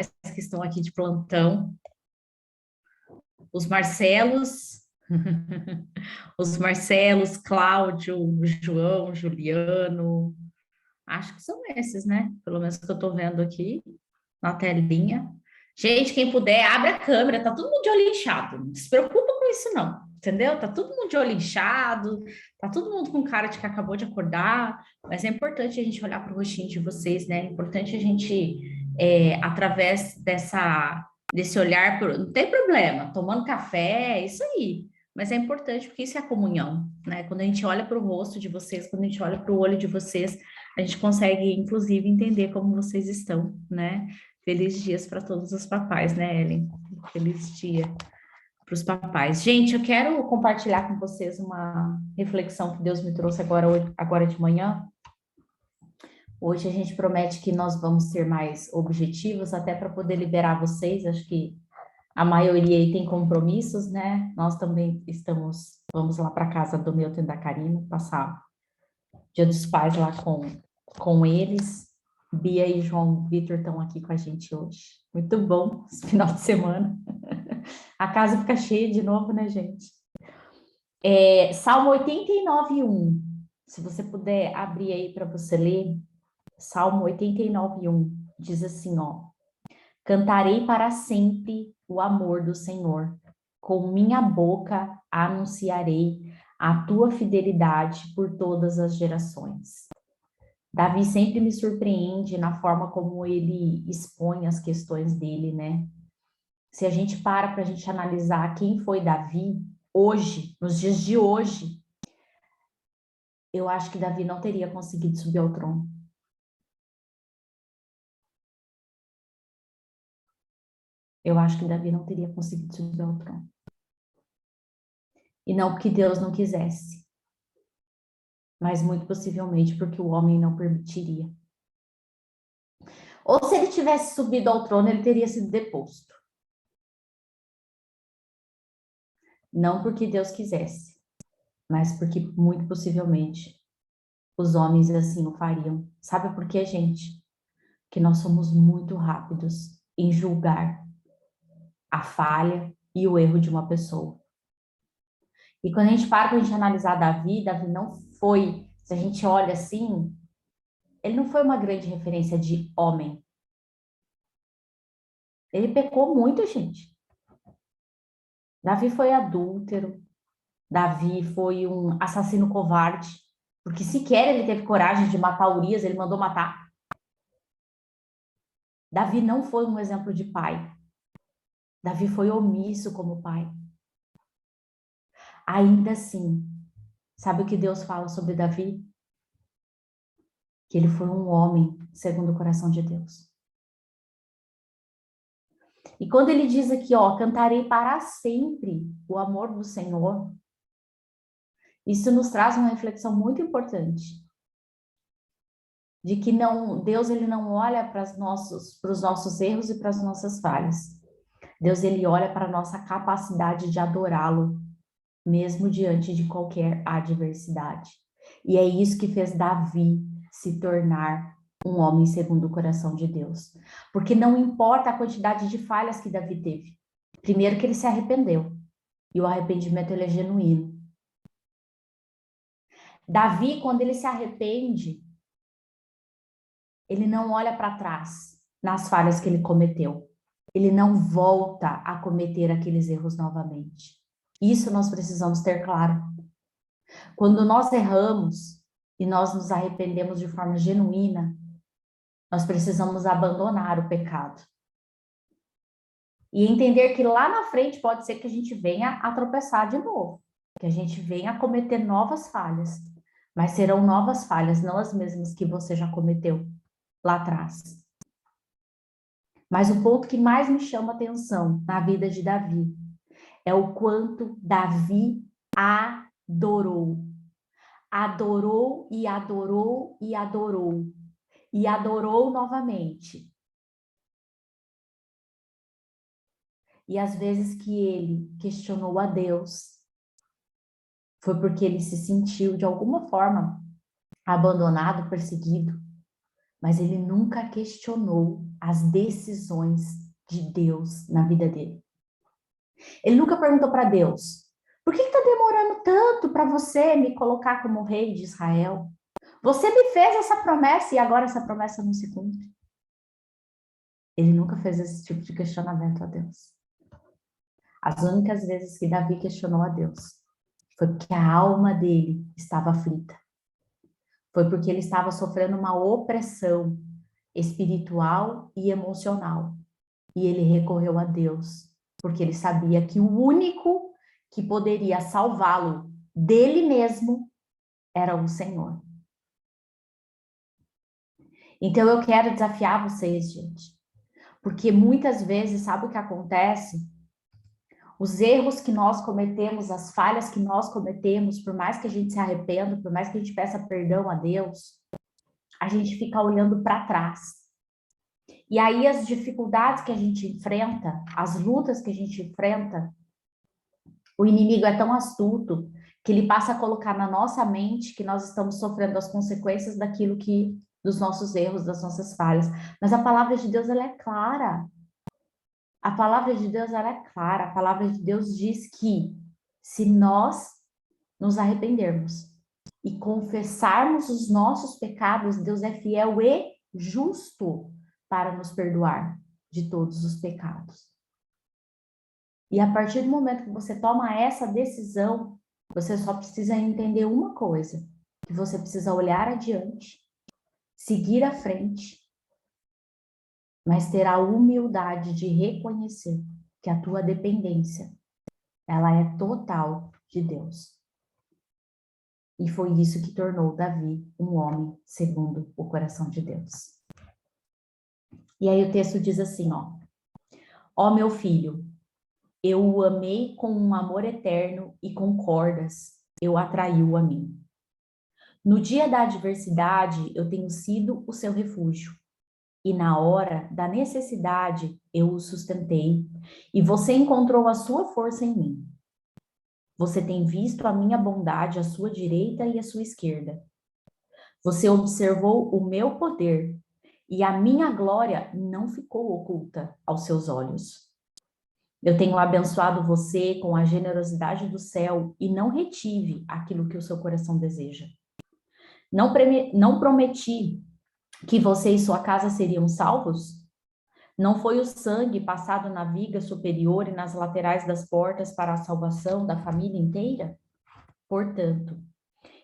que estão aqui de plantão, os Marcelos, os Marcelos, Cláudio, João, Juliano, acho que são esses, né? Pelo menos que eu estou vendo aqui na telinha. Gente, quem puder, abre a câmera, tá todo mundo de olho inchado, não se preocupa com isso não, entendeu? Tá todo mundo de olho inchado, tá todo mundo com cara de que acabou de acordar, mas é importante a gente olhar para o rostinho de vocês, né? É importante a gente, através desse olhar, não tem problema, tomando café, é isso aí, mas é importante porque isso é a comunhão, né? Quando a gente olha para o rosto de vocês, quando a gente olha para o olho de vocês, a gente consegue, inclusive, entender como vocês estão, né? Feliz dias para todos os papais, né, Ellen? Feliz dia para os papais. Gente, eu quero compartilhar com vocês uma reflexão que Deus me trouxe agora de manhã. Hoje a gente promete que nós vamos ser mais objetivos, até para poder liberar vocês. Acho que a maioria aí tem compromissos, né? Nós também vamos lá para casa do Milton e da Karina, passar Dia dos Pais lá com eles. Bia e João Vitor estão aqui com a gente hoje. Muito bom esse final de semana. A casa fica cheia de novo, né, gente? Salmo 89:1. Se você puder abrir aí para você ler. Salmo 89:1 diz assim, ó: Cantarei para sempre o amor do Senhor. Com minha boca anunciarei a tua fidelidade por todas as gerações. Davi sempre me surpreende na forma como ele expõe as questões dele, né? Se a gente para a gente analisar quem foi Davi hoje, nos dias de hoje, eu acho que Davi não teria conseguido subir ao trono. Eu acho que Davi não teria conseguido subir ao trono. E não porque Deus não quisesse, mas muito possivelmente porque o homem não permitiria. Ou se ele tivesse subido ao trono, ele teria sido deposto. Não porque Deus quisesse, mas porque muito possivelmente os homens assim o fariam. Sabe por quê, gente? Que nós somos muito rápidos em julgar a falha e o erro de uma pessoa. E quando a gente para a gente analisar Davi não foi, se a gente olha assim, ele não foi uma grande referência de homem. Ele pecou muito, gente. Davi foi adúltero, Davi foi um assassino covarde, porque sequer ele teve coragem de matar Urias, ele mandou matar. Davi não foi um exemplo de pai. Davi foi omisso como pai. Ainda assim, sabe o que Deus fala sobre Davi? Que ele foi um homem segundo o coração de Deus. E quando ele diz aqui, ó, cantarei para sempre o amor do Senhor, isso nos traz uma reflexão muito importante. De que não, Deus ele não olha para os nossos erros e para as nossas falhas. Deus ele olha para a nossa capacidade de adorá-lo, mesmo diante de qualquer adversidade. E é isso que fez Davi se tornar um homem segundo o coração de Deus. Porque não importa a quantidade de falhas que Davi teve. Primeiro que ele se arrependeu. E o arrependimento ele é genuíno. Davi, quando ele se arrepende, ele não olha para trás nas falhas que ele cometeu. Ele não volta a cometer aqueles erros novamente. Isso nós precisamos ter claro. Quando nós erramos e nós nos arrependemos de forma genuína, nós precisamos abandonar o pecado. E entender que lá na frente pode ser que a gente venha a tropeçar de novo, que a gente venha a cometer novas falhas, mas serão novas falhas, não as mesmas que você já cometeu lá atrás. Mas o ponto que mais me chama a atenção na vida de Davi é o quanto Davi adorou. Adorou e adorou e adorou. E adorou novamente. E às vezes que ele questionou a Deus, foi porque ele se sentiu de alguma forma abandonado, perseguido. mas ele nunca questionou as decisões de Deus na vida dele. Ele nunca perguntou para Deus, por que está demorando tanto para você me colocar como rei de Israel? Você me fez essa promessa e agora essa promessa não se cumpre. Ele nunca fez esse tipo de questionamento a Deus. As únicas vezes que Davi questionou a Deus foi porque a alma dele estava aflita. Foi porque ele estava sofrendo uma opressão espiritual e emocional. E ele recorreu a Deus, porque ele sabia que o único que poderia salvá-lo dele mesmo era o Senhor. Então eu quero desafiar vocês, gente, porque muitas vezes, sabe o que acontece? Os erros que nós cometemos, as falhas que nós cometemos, por mais que a gente se arrependa, por mais que a gente peça perdão a Deus, a gente fica olhando para trás. E aí as dificuldades que a gente enfrenta, as lutas que a gente enfrenta, o inimigo é tão astuto que ele passa a colocar na nossa mente que nós estamos sofrendo as consequências daquilo que, dos nossos erros, das nossas falhas. Mas a palavra de Deus, ela é clara. A palavra de Deus, ela é clara. A palavra de Deus diz que se nós nos arrependermos e confessarmos os nossos pecados, Deus é fiel e justo para nos perdoar de todos os pecados. E a partir do momento que você toma essa decisão, você só precisa entender uma coisa, que você precisa olhar adiante, seguir à frente, mas ter a humildade de reconhecer que a tua dependência, ela é total de Deus. E foi isso que tornou Davi um homem segundo o coração de Deus. E aí o texto diz assim, ó meu filho, eu o amei com um amor eterno e com cordas eu atraí-o a mim. No dia da adversidade eu tenho sido o seu refúgio. E na hora da necessidade eu o sustentei, e você encontrou a sua força em mim. Você tem visto a minha bondade à sua direita e à sua esquerda. Você observou o meu poder, e a minha glória não ficou oculta aos seus olhos. Eu tenho abençoado você com a generosidade do céu e não retive aquilo que o seu coração deseja. Não prometi que você e sua casa seriam salvos? Não foi o sangue passado na viga superior e nas laterais das portas para a salvação da família inteira? Portanto,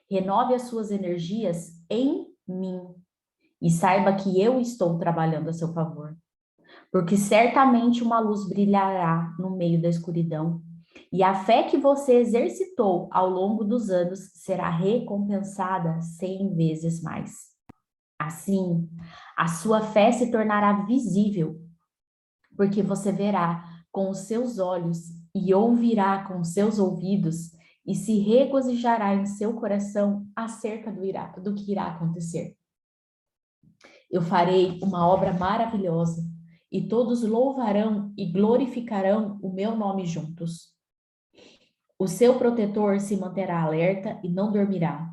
renove as suas energias em mim e saiba que eu estou trabalhando a seu favor. Porque certamente uma luz brilhará no meio da escuridão, e a fé que você exercitou ao longo dos anos será recompensada 100 vezes mais. Assim, a sua fé se tornará visível, porque você verá com os seus olhos e ouvirá com os seus ouvidos e se regozijará em seu coração acerca do que irá acontecer. Eu farei uma obra maravilhosa e todos louvarão e glorificarão o meu nome juntos. O seu protetor se manterá alerta e não dormirá.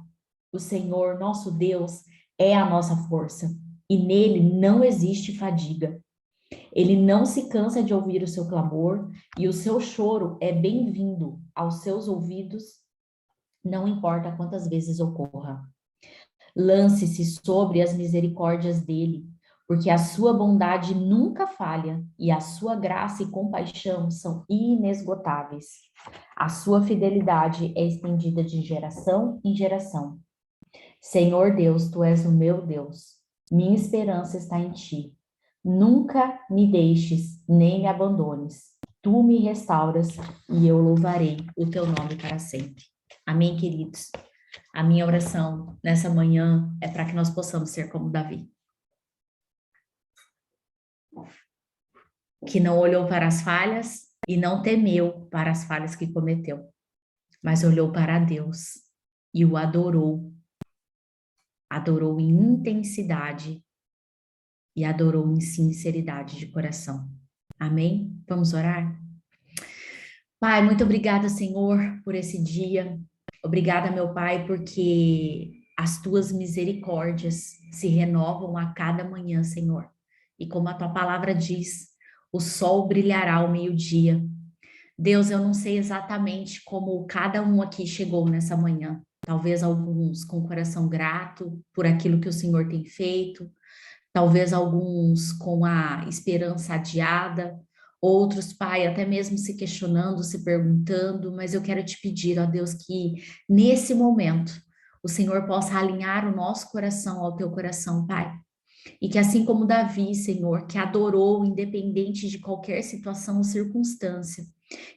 O Senhor, nosso Deus, é a nossa força e nele não existe fadiga. Ele não se cansa de ouvir o seu clamor e o seu choro é bem-vindo aos seus ouvidos, não importa quantas vezes ocorra. Lance-se sobre as misericórdias dele, porque a sua bondade nunca falha e a sua graça e compaixão são inesgotáveis. A sua fidelidade é estendida de geração em geração. Senhor Deus, tu és o meu Deus. Minha esperança está em ti. Nunca me deixes, nem me abandones. Tu me restauras e eu louvarei o teu nome para sempre. Amém, queridos? A minha oração nessa manhã é para que nós possamos ser como Davi. Que não olhou para as falhas e não temeu para as falhas que cometeu, mas olhou para Deus e o adorou. Adorou em intensidade e adorou em sinceridade de coração. Amém? Vamos orar? Pai, muito obrigada, Senhor, por esse dia. Obrigada, meu Pai, porque as tuas misericórdias se renovam a cada manhã, Senhor. E como a tua palavra diz, o sol brilhará ao meio-dia. Deus, eu não sei exatamente como cada um aqui chegou nessa manhã. Talvez alguns com o coração grato por aquilo que o Senhor tem feito, talvez alguns com a esperança adiada, outros, Pai, até mesmo se questionando, se perguntando, mas eu quero te pedir, ó Deus, que nesse momento o Senhor possa alinhar o nosso coração ao teu coração, Pai. E que assim como Davi, Senhor, que adorou independente de qualquer situação ou circunstância,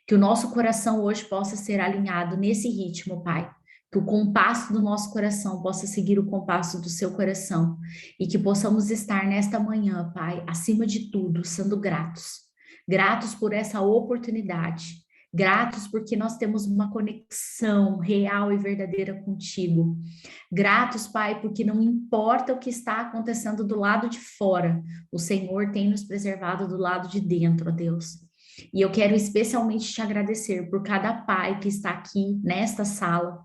que o nosso coração hoje possa ser alinhado nesse ritmo, Pai. Que o compasso do nosso coração possa seguir o compasso do seu coração. E que possamos estar nesta manhã, Pai, acima de tudo, sendo gratos. Gratos por essa oportunidade. Gratos porque nós temos uma conexão real e verdadeira contigo. Gratos, Pai, porque não importa o que está acontecendo do lado de fora, o Senhor tem nos preservado do lado de dentro, ó Deus. E eu quero especialmente te agradecer por cada pai que está aqui nesta sala,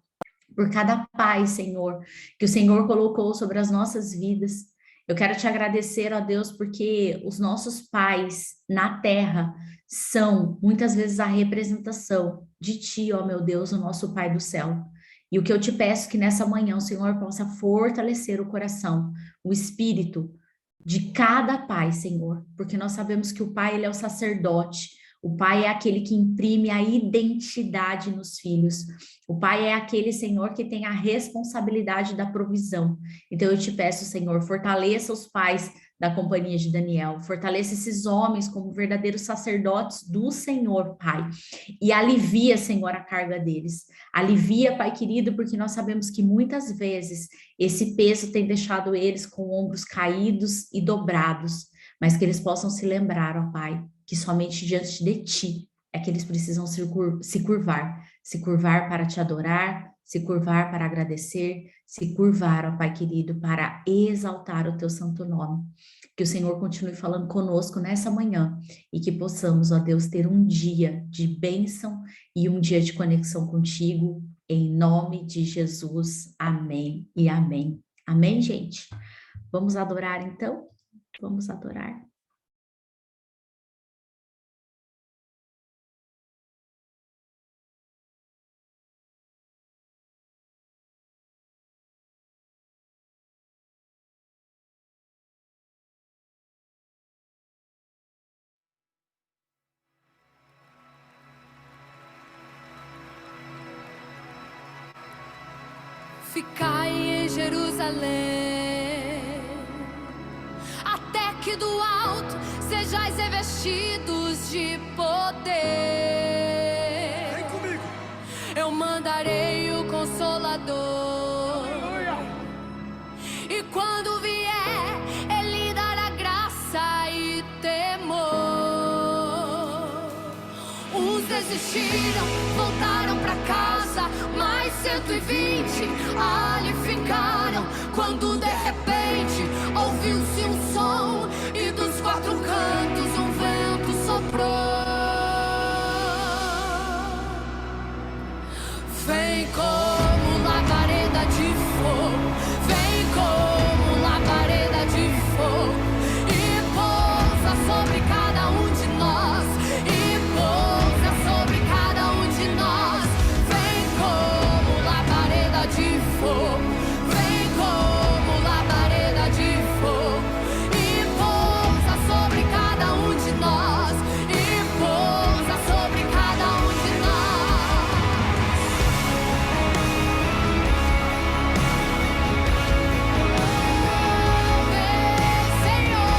por cada pai, Senhor, que o Senhor colocou sobre as nossas vidas. Eu quero te agradecer, ó Deus, porque os nossos pais na terra são muitas vezes a representação de ti, ó meu Deus, o nosso Pai do céu. E o que eu te peço é que nessa manhã o Senhor possa fortalecer o coração, o espírito de cada pai, Senhor, porque nós sabemos que o pai, ele é o sacerdote. O pai é aquele que imprime a identidade nos filhos. O pai é aquele, Senhor, que tem a responsabilidade da provisão. Então eu te peço, Senhor, fortaleça os pais da companhia de Daniel, fortaleça esses homens como verdadeiros sacerdotes do Senhor, Pai, e alivia, Senhor, a carga deles. Alivia, Pai querido, porque nós sabemos que muitas vezes esse peso tem deixado eles com ombros caídos e dobrados, mas que eles possam se lembrar, ó Pai, que somente diante de Ti é que eles precisam se curvar para Te adorar, se curvar para agradecer, se curvar, ó Pai querido, para exaltar o Teu santo nome. Que o Senhor continue falando conosco nessa manhã e que possamos, ó Deus, ter um dia de bênção e um dia de conexão contigo, em nome de Jesus. Amém e amém. Amém, gente? Vamos adorar, então? Vamos adorar. Ficai em Jerusalém, até que do alto sejais revestidos de poder. Vem comigo. Eu mandarei o Consolador. Aleluia. E quando vier, Ele dará graça e temor. Uns desistiram, voltaram pra casa, mais 120 ali ficaram, quando de repente ouviu-se um som e dos quatro cantos um vento soprou. Vem como labareda de fogo, vem como labareda de fogo, e pousa sobre cada um de nós, e pousa sobre cada um de nós. Vem como labareda de fogo, vem como labareda de fogo, e pousa sobre cada um de nós, e pousa sobre cada um de nós. Vem, Senhor.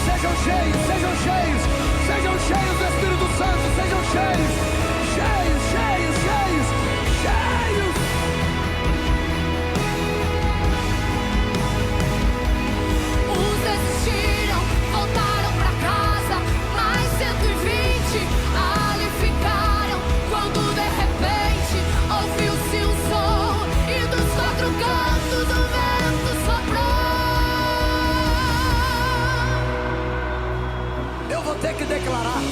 Sejam cheios, sejam cheios, sejam cheios do Espírito Santo, sejam cheios, cheios, cheios, cheios, cheios. Uns desistiram, voltaram pra casa, mais 120 ali ficaram, quando de repente ouviu-se um som e dos quatro cantos o vento soprou. Eu vou ter que declarar: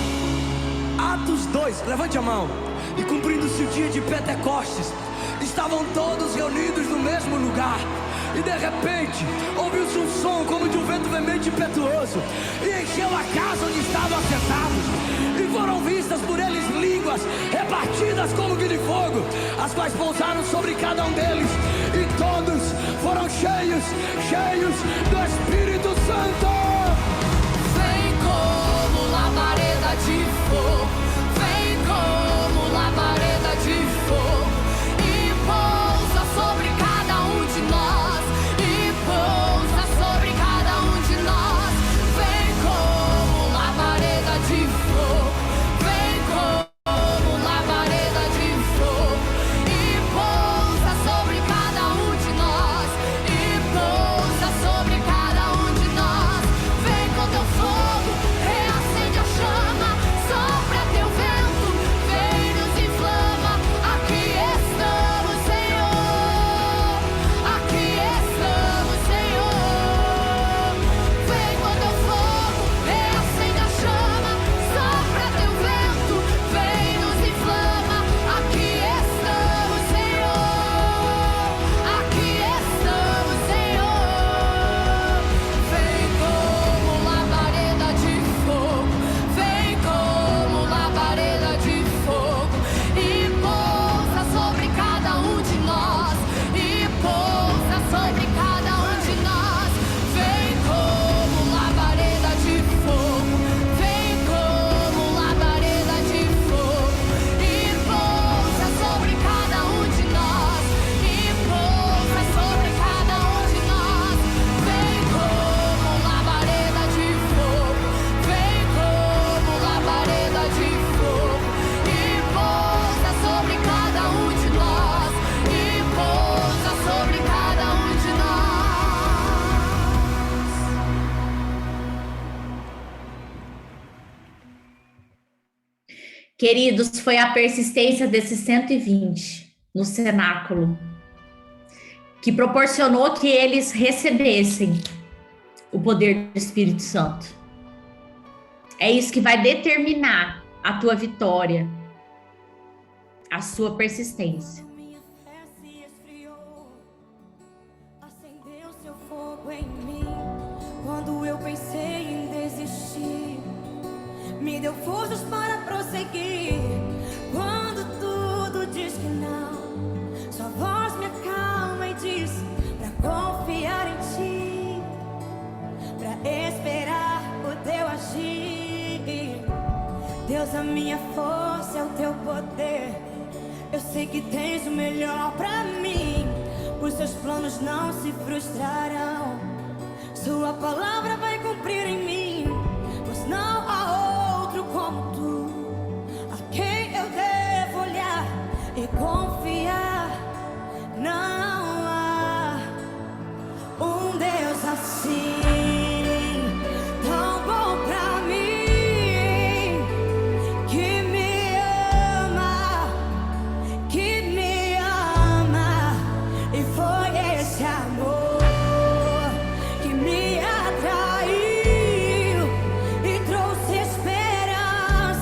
Atos 2, levante a mão. E cumprindo-se o dia de Pentecostes, estavam todos reunidos no mesmo lugar. E de repente, ouviu-se um som como de um vento veemente e impetuoso, e encheu a casa onde estavam assentados. E foram vistas por eles línguas repartidas como que de fogo, as quais pousaram sobre cada um deles. E todos foram cheios do Espírito Santo. Vem como labareda de fogo, vem como labareda de fogo, e pousa sobre cada um de nós, e pousa sobre cada um de nós. Vem como labareda de fogo, vem como labareda de fogo, e pousa sobre cada um de nós, e pousa sobre cada um de nós. Vem com teu fogo, reacende a chama, sopra teu vento, vem nos inflama. Aqui estamos, Senhor, aqui estamos, Senhor. Vem com teu fogo, reacende a chama, sopra teu vento, vem nos inflama. Aqui estamos, Senhor, aqui estamos, Senhor. Vem como labareda de fogo, vem como labareda de fogo, e pousa sobre cada um de nós, e pousa sobre cada um de nós. Vem como labareda de fogo, vem como labareda de fogo, e pousa sobre cada um de nós, e pousa sobre cada um de nós. Vem como labareda de fogo, vem como labareda de fogo, e pousa sobre cada um de nós, e pousa sobre cada um de nós. Queridos, foi a persistência desses 120 no cenáculo que proporcionou que eles recebessem o poder do Espírito Santo. É isso que vai determinar a tua vitória, a sua persistência. Minha fé se esfriou, acendeu seu fogo em mim. Quando eu pensei em desistir, me deu forças para prosseguir. Quando tudo diz que não, sua voz me acalma e diz pra confiar em ti, pra esperar o teu agir. Deus, a minha força é o teu poder. Eu sei que tens o melhor pra mim. Os seus planos não se frustrarão. Sua palavra vai cumprir em mim. Pois não há outro como tu, a quem eu devo olhar e confiar. Não há um Deus assim, tão bom pra mim, que me ama, e foi esse amor que me atraiu e trouxe esperança.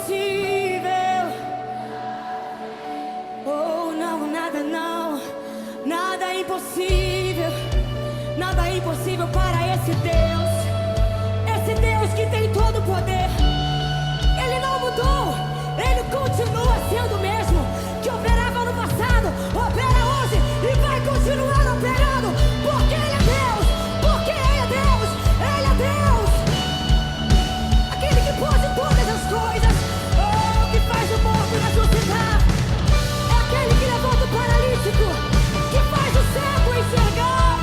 impossível. Oh, não, nada não. Nada é impossível. Nada é impossível para esse Deus. Esse Deus que tem todo o poder. Ele não mudou. Ele continua sendo o mesmo que operava no passado, opera hoje e vai continuar operando. Porque Ele é Deus. Porque Ele é Deus. Ele é Deus. Aquele que pode todas as coisas. Oh, que faz o morto ressuscitar. É aquele que levanta o paralítico. Que faz o cego enxergar.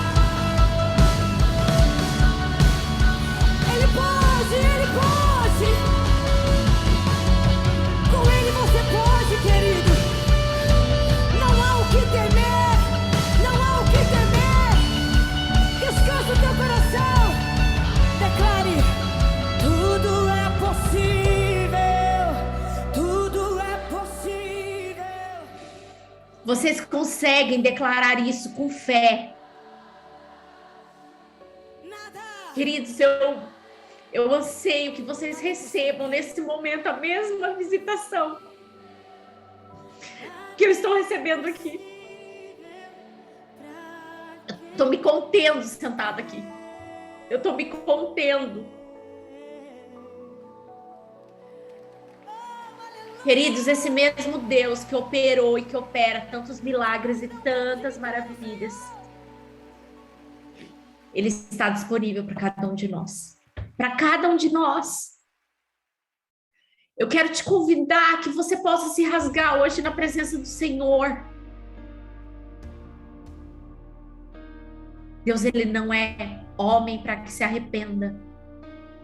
Ele pode, Ele pode. Com Ele você pode, querido. Não há o que temer. Não há o que temer. Descansa o teu coração. Declare: tudo é possível. Tudo é possível. Vocês conseguem declarar isso com fé. Nada. Queridos, eu anseio que vocês recebam nesse momento a mesma visitação que eu estou recebendo aqui. Eu estou me contendo sentada aqui. Eu estou me contendo. Queridos, esse mesmo Deus que operou e que opera tantos milagres e tantas maravilhas, Ele está disponível para cada um de nós. Para cada um de nós. Eu quero te convidar que você possa se rasgar hoje na presença do Senhor. Deus, Ele não é homem para que se arrependa.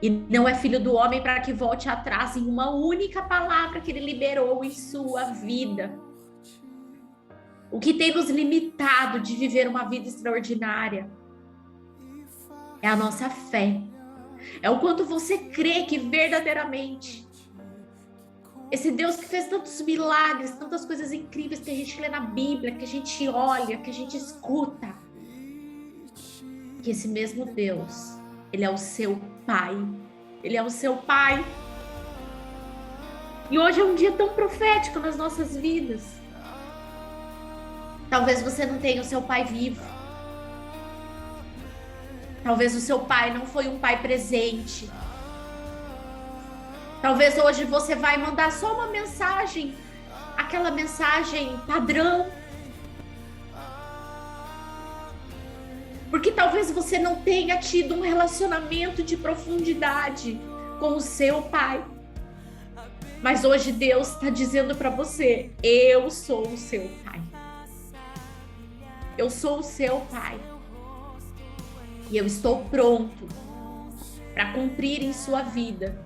E não é filho do homem para que volte atrás em uma única palavra que Ele liberou em sua vida. O que tem nos limitado de viver uma vida extraordinária é a nossa fé. É o quanto você crê que verdadeiramente esse Deus que fez tantos milagres, tantas coisas incríveis que a gente lê na Bíblia, que a gente olha, que a gente escuta, que esse mesmo Deus, Ele é o seu Pai. Ele é o seu Pai. E hoje é um dia tão profético nas nossas vidas. Talvez você não tenha o seu pai vivo. Talvez o seu pai não foi um pai presente. Talvez hoje você vai mandar só uma mensagem, aquela mensagem padrão. Porque talvez você não tenha tido um relacionamento de profundidade com o seu pai. Mas hoje Deus está dizendo para você: eu sou o seu pai. Eu sou o seu pai. E eu estou pronto para cumprir em sua vida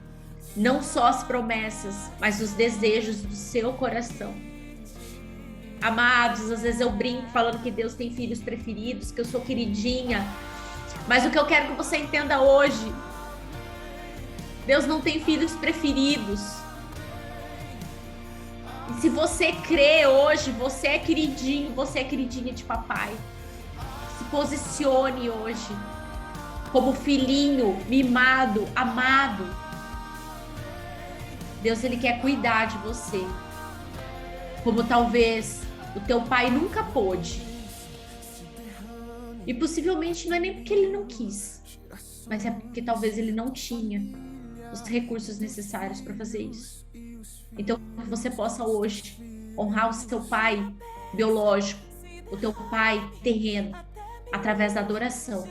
não só as promessas, mas os desejos do seu coração. Amados, às vezes eu brinco falando que Deus tem filhos preferidos, que eu sou queridinha. Mas o que eu quero que você entenda hoje, Deus não tem filhos preferidos. E se você crê hoje, você é queridinho, você é queridinha de papai. Se posicione hoje como filhinho, mimado, amado. Deus, Ele quer cuidar de você, como talvez o teu pai nunca pôde. E possivelmente não é nem porque Ele não quis, mas é porque talvez Ele não tinha os recursos necessários para fazer isso. Então, que você possa hoje honrar o seu pai biológico, o teu pai terreno, através da adoração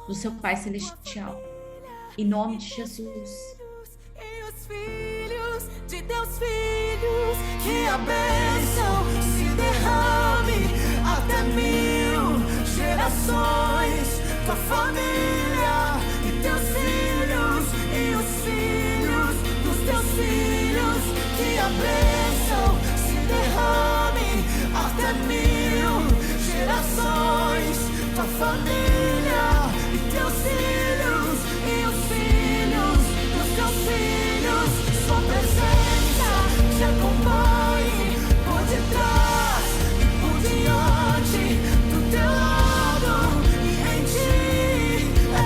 do seu pai celestial. Em nome de Jesus. E os filhos de teus filhos, que a bênção se derrame até 1000 gerações. Tua família e teus filhos e os filhos dos teus filhos, que a bênção se derrame até 1000 gerações. Tua família e teus filhos e os filhos dos teus filhos, sua presença te acompanhe por detrás e por diante, do teu lado e em ti é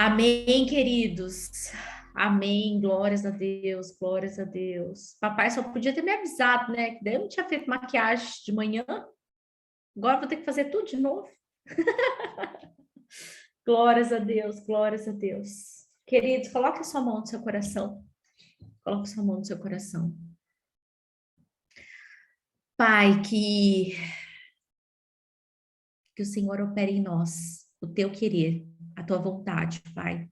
Amém, queridos. Amém. Glórias a Deus, glórias a Deus. Papai só podia ter me avisado, né? Que daí eu não tinha feito maquiagem de manhã. Agora eu vou ter que fazer tudo de novo. Glórias a Deus, glórias a Deus. Queridos, coloque a sua mão no seu coração. Coloque a sua mão no seu coração. Pai, que o Senhor opere em nós o teu querer, a tua vontade, Pai.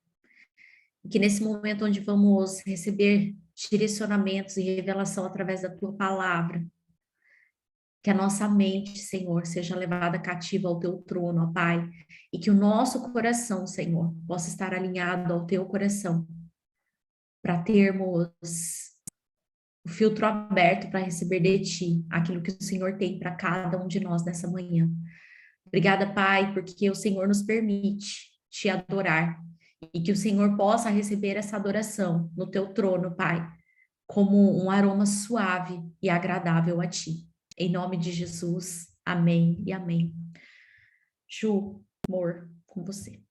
E que nesse momento onde vamos receber direcionamentos e revelação através da tua palavra, que a nossa mente, Senhor, seja levada cativa ao teu trono, ó Pai, e que o nosso coração, Senhor, possa estar alinhado ao teu coração, para termos o filtro aberto para receber de ti aquilo que o Senhor tem para cada um de nós nessa manhã. Obrigada, Pai, porque o Senhor nos permite te adorar e que o Senhor possa receber essa adoração no teu trono, Pai, como um aroma suave e agradável a ti. Em nome de Jesus, amém e amém. Ju, amor, com você.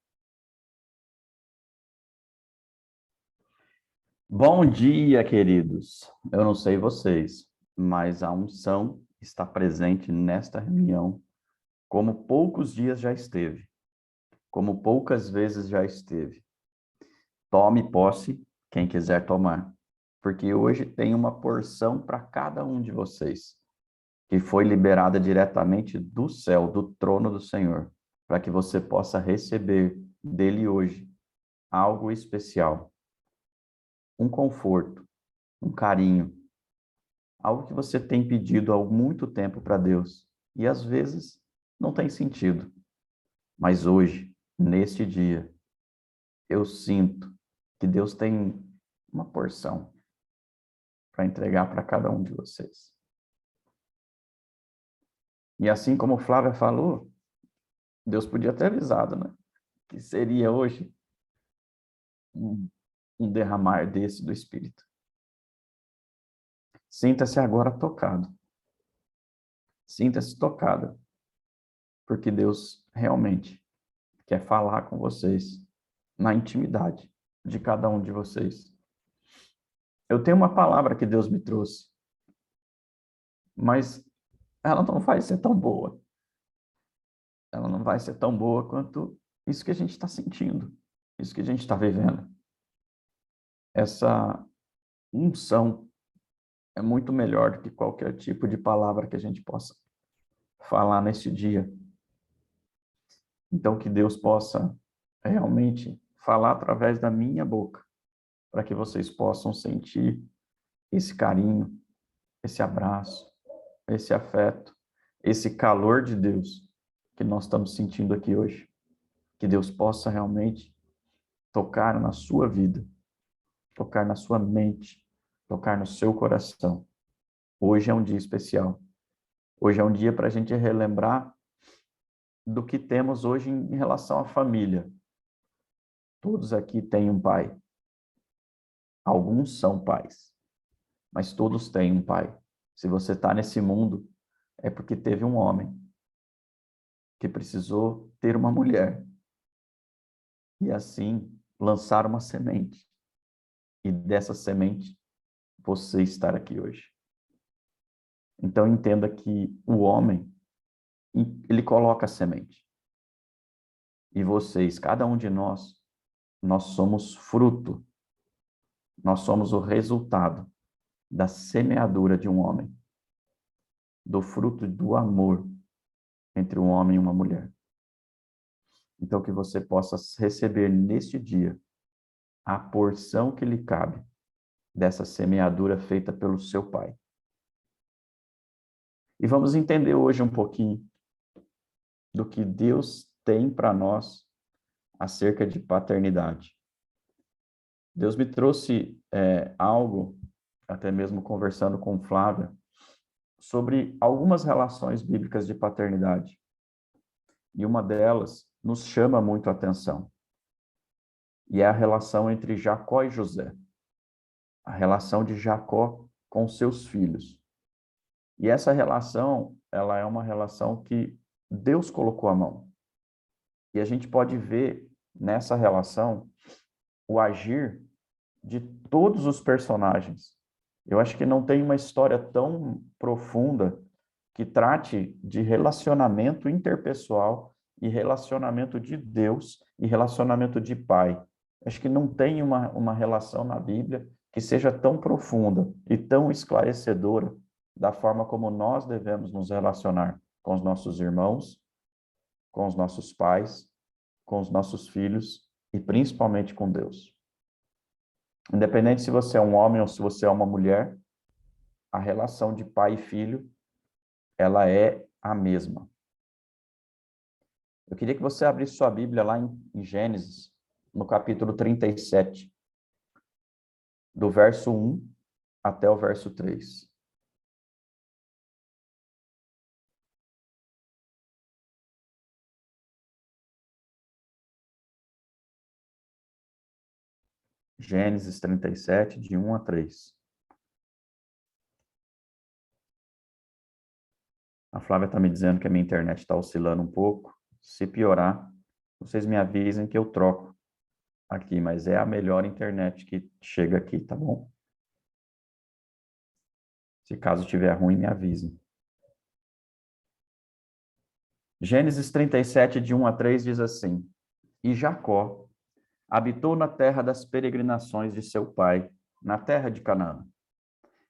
Bom dia, queridos. Eu não sei vocês, mas a unção está presente nesta reunião, como poucos dias já esteve, como poucas vezes já esteve. Tome posse, quem quiser tomar, porque hoje tem uma porção para cada um de vocês, que foi liberada diretamente do céu, do trono do Senhor, para que você possa receber dele hoje algo especial. Um conforto, um carinho, algo que você tem pedido há muito tempo para Deus e às vezes não tem sentido. Mas hoje, neste dia, eu sinto que Deus tem uma porção para entregar para cada um de vocês. E assim como Flávia falou, Deus podia ter avisado, né? Que seria hoje um derramar desse do Espírito. Sinta-se agora tocado. Sinta-se tocada. Porque Deus realmente quer falar com vocês na intimidade de cada um de vocês. Eu tenho uma palavra que Deus me trouxe, mas ela não vai ser tão boa. Ela não vai ser tão boa quanto isso que a gente está sentindo, isso que a gente está vivendo. Essa unção é muito melhor do que qualquer tipo de palavra que a gente possa falar nesse dia. Então, que Deus possa realmente falar através da minha boca, para que vocês possam sentir esse carinho, esse abraço, esse afeto, esse calor de Deus que nós estamos sentindo aqui hoje. Que Deus possa realmente tocar na sua vida, tocar na sua mente, tocar no seu coração. Hoje é um dia especial. Hoje é um dia para a gente relembrar do que temos hoje em relação à família. Todos aqui têm um pai. Alguns são pais, mas todos têm um pai. Se você está nesse mundo, é porque teve um homem que precisou ter uma mulher e assim lançar uma semente. E dessa semente, você estar aqui hoje. Então entenda que o homem, ele coloca a semente. E vocês, cada um de nós somos fruto. Nós somos o resultado da semeadura de um homem. Do fruto do amor entre um homem e uma mulher. Então que você possa receber neste dia a porção que lhe cabe dessa semeadura feita pelo seu pai. E vamos entender hoje um pouquinho do que Deus tem para nós acerca de paternidade. Deus me trouxe algo, até mesmo conversando com Flávia, sobre algumas relações bíblicas de paternidade. E uma delas nos chama muito a atenção. E é a relação entre Jacó e José. A relação de Jacó com seus filhos. E essa relação, ela é uma relação que Deus colocou a mão. E a gente pode ver nessa relação o agir de todos os personagens. Eu acho que não tem uma história tão profunda que trate de relacionamento interpessoal e relacionamento de Deus e relacionamento de pai. Acho que não tem uma relação na Bíblia que seja tão profunda e tão esclarecedora da forma como nós devemos nos relacionar com os nossos irmãos, com os nossos pais, com os nossos filhos e principalmente com Deus. Independente se você é um homem ou se você é uma mulher, a relação de pai e filho, ela é a mesma. Eu queria que você abrisse sua Bíblia lá em Gênesis, no capítulo 37, do verso 1 até o verso 3. Gênesis 37, de 1 a 3. A Flávia está me dizendo que a minha internet está oscilando um pouco. Se piorar, vocês me avisem que eu troco aqui, mas é a melhor internet que chega aqui, tá bom? Se caso estiver ruim, me avisem. Gênesis 37, de 1 a 3, diz assim: E Jacó habitou na terra das peregrinações de seu pai, na terra de Canaã.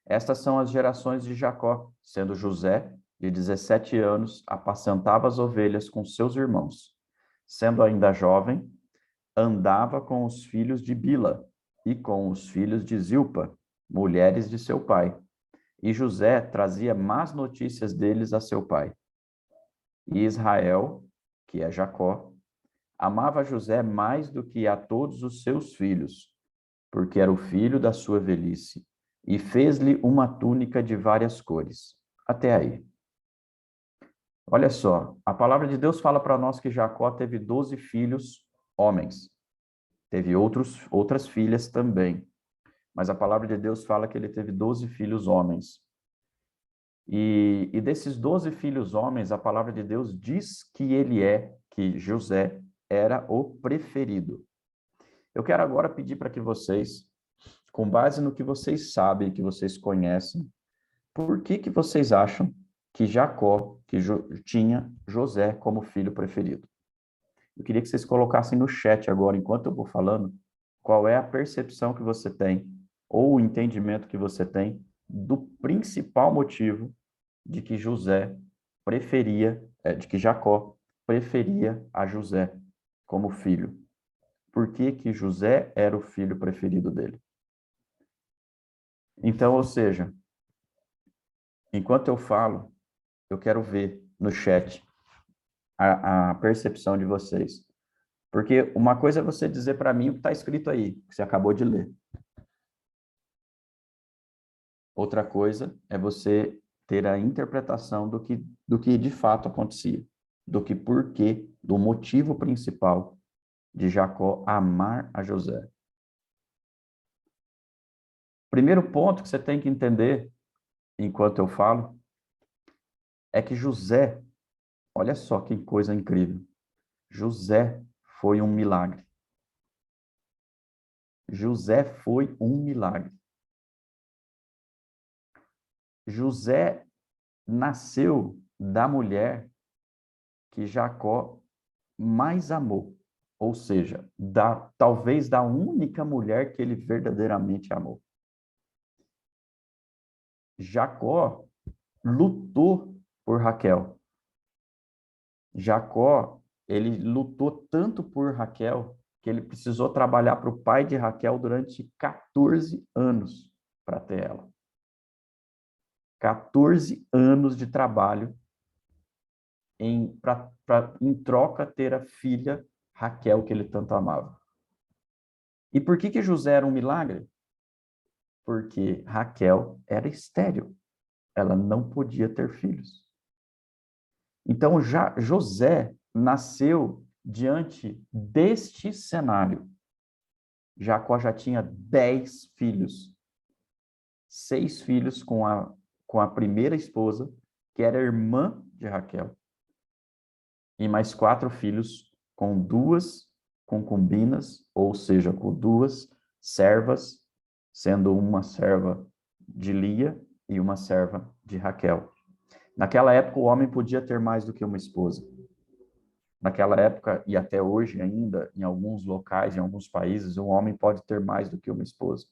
Estas são as gerações de Jacó, sendo José, de 17 anos, apacentava as ovelhas com seus irmãos. Sendo ainda jovem, andava com os filhos de Bila e com os filhos de Zilpa, mulheres de seu pai. E José trazia más notícias deles a seu pai. E Israel, que é Jacó, amava José mais do que a todos os seus filhos, porque era o filho da sua velhice, e fez-lhe uma túnica de várias cores. Até aí. Olha só, a palavra de Deus fala para nós que Jacó teve 12 filhos homens. Teve outras filhas também. Mas a palavra de Deus fala que ele teve 12 filhos homens. E desses 12 filhos homens, a palavra de Deus diz que José era o preferido. Eu quero agora pedir para que vocês, com base no que vocês sabem, que vocês conhecem, por que vocês acham que Jacó tinha José como filho preferido? Eu queria que vocês colocassem no chat agora, enquanto eu vou falando, qual é a percepção que você tem, ou o entendimento que você tem, do principal motivo de que Jacó preferia a José como filho. Por que José era o filho preferido dele? Então, ou seja, enquanto eu falo, eu quero ver no chat a percepção de vocês. Porque uma coisa é você dizer para mim o que está escrito aí, que você acabou de ler. Outra coisa é você ter a interpretação do que de fato acontecia, do motivo principal de Jacó amar a José. Primeiro ponto que você tem que entender, enquanto eu falo, é que José, olha só que coisa incrível, José foi um milagre. José foi um milagre. José nasceu da mulher que Jacó mais amou, ou seja, talvez da única mulher que ele verdadeiramente amou. Jacó lutou por Raquel. Jacó, ele lutou tanto por Raquel que ele precisou trabalhar para o pai de Raquel durante 14 anos para ter ela. 14 anos de trabalho em troca ter a filha Raquel, que ele tanto amava. E por que José era um milagre? Porque Raquel era estéril. Ela não podia ter filhos. Então, José nasceu diante deste cenário. Jacó já tinha 10 filhos. 6 filhos com a primeira esposa, que era irmã de Raquel. E mais 4 filhos com 2 concubinas, ou seja, com 2 servas, sendo uma serva de Lia e uma serva de Raquel. Naquela época, o homem podia ter mais do que uma esposa. Naquela época, e até hoje ainda, em alguns locais, em alguns países, um homem pode ter mais do que uma esposa.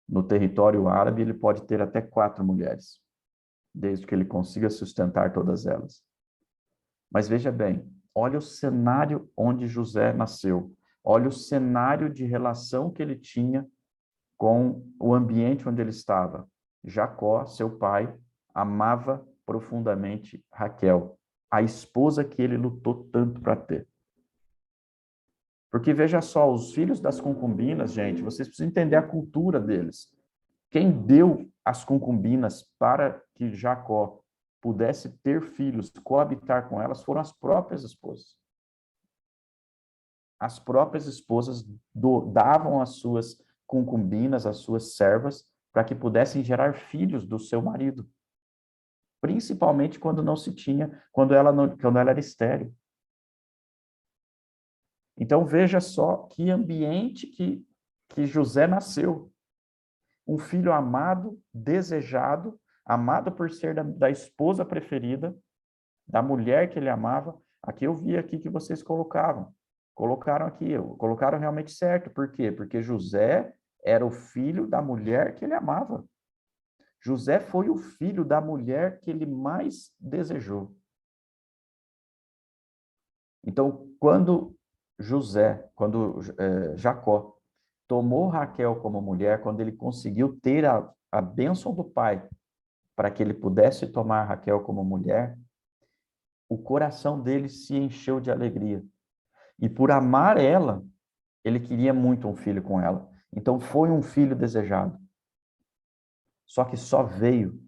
No território árabe, ele pode ter até 4 mulheres, desde que ele consiga sustentar todas elas. Mas veja bem, olha o cenário onde José nasceu. Olha o cenário de relação que ele tinha com o ambiente onde ele estava. Jacó, seu pai, amava profundamente Raquel, a esposa que ele lutou tanto para ter. Porque veja só, os filhos das concubinas, gente, vocês precisam entender a cultura deles. Quem deu as concubinas para que Jacó pudesse ter filhos, coabitar com elas, foram as próprias esposas. As próprias esposas davam as suas concubinas, as suas servas, para que pudessem gerar filhos do seu marido. Principalmente quando não se tinha, quando ela era estéril. Então veja só que ambiente que José nasceu. Um filho amado, desejado, amado por ser da esposa preferida, da mulher que ele amava. Aqui eu vi aqui que vocês colocaram aqui, colocaram realmente certo. Por quê? Porque José era o filho da mulher que ele amava. José foi o filho da mulher que ele mais desejou. Então, quando Jacó tomou Raquel como mulher, quando ele conseguiu ter a bênção do pai para que ele pudesse tomar Raquel como mulher, o coração dele se encheu de alegria. E por amar ela, ele queria muito um filho com ela. Então foi um filho desejado. Só que só veio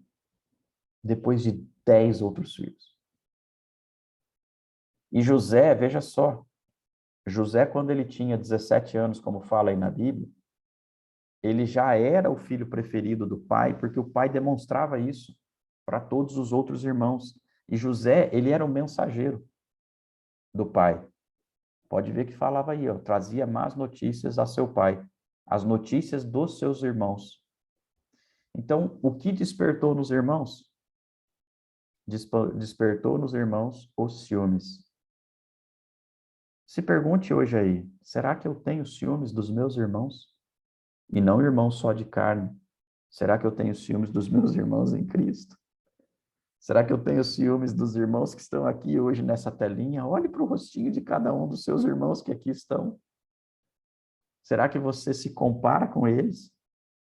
depois de 10 outros filhos. E José, veja só, José, quando ele tinha 17 anos, como fala aí na Bíblia, ele já era o filho preferido do pai, porque o pai demonstrava isso para todos os outros irmãos. E José, ele era o mensageiro do pai. Pode ver que falava aí, ó, trazia más notícias a seu pai, as notícias dos seus irmãos. Então, o que despertou nos irmãos? Despertou nos irmãos os ciúmes. Se pergunte hoje aí, será que eu tenho ciúmes dos meus irmãos? E não irmãos só de carne. Será que eu tenho ciúmes dos meus irmãos em Cristo? Será que eu tenho ciúmes dos irmãos que estão aqui hoje nessa telinha? Olhe para o rostinho de cada um dos seus irmãos que aqui estão. Será que você se compara com eles?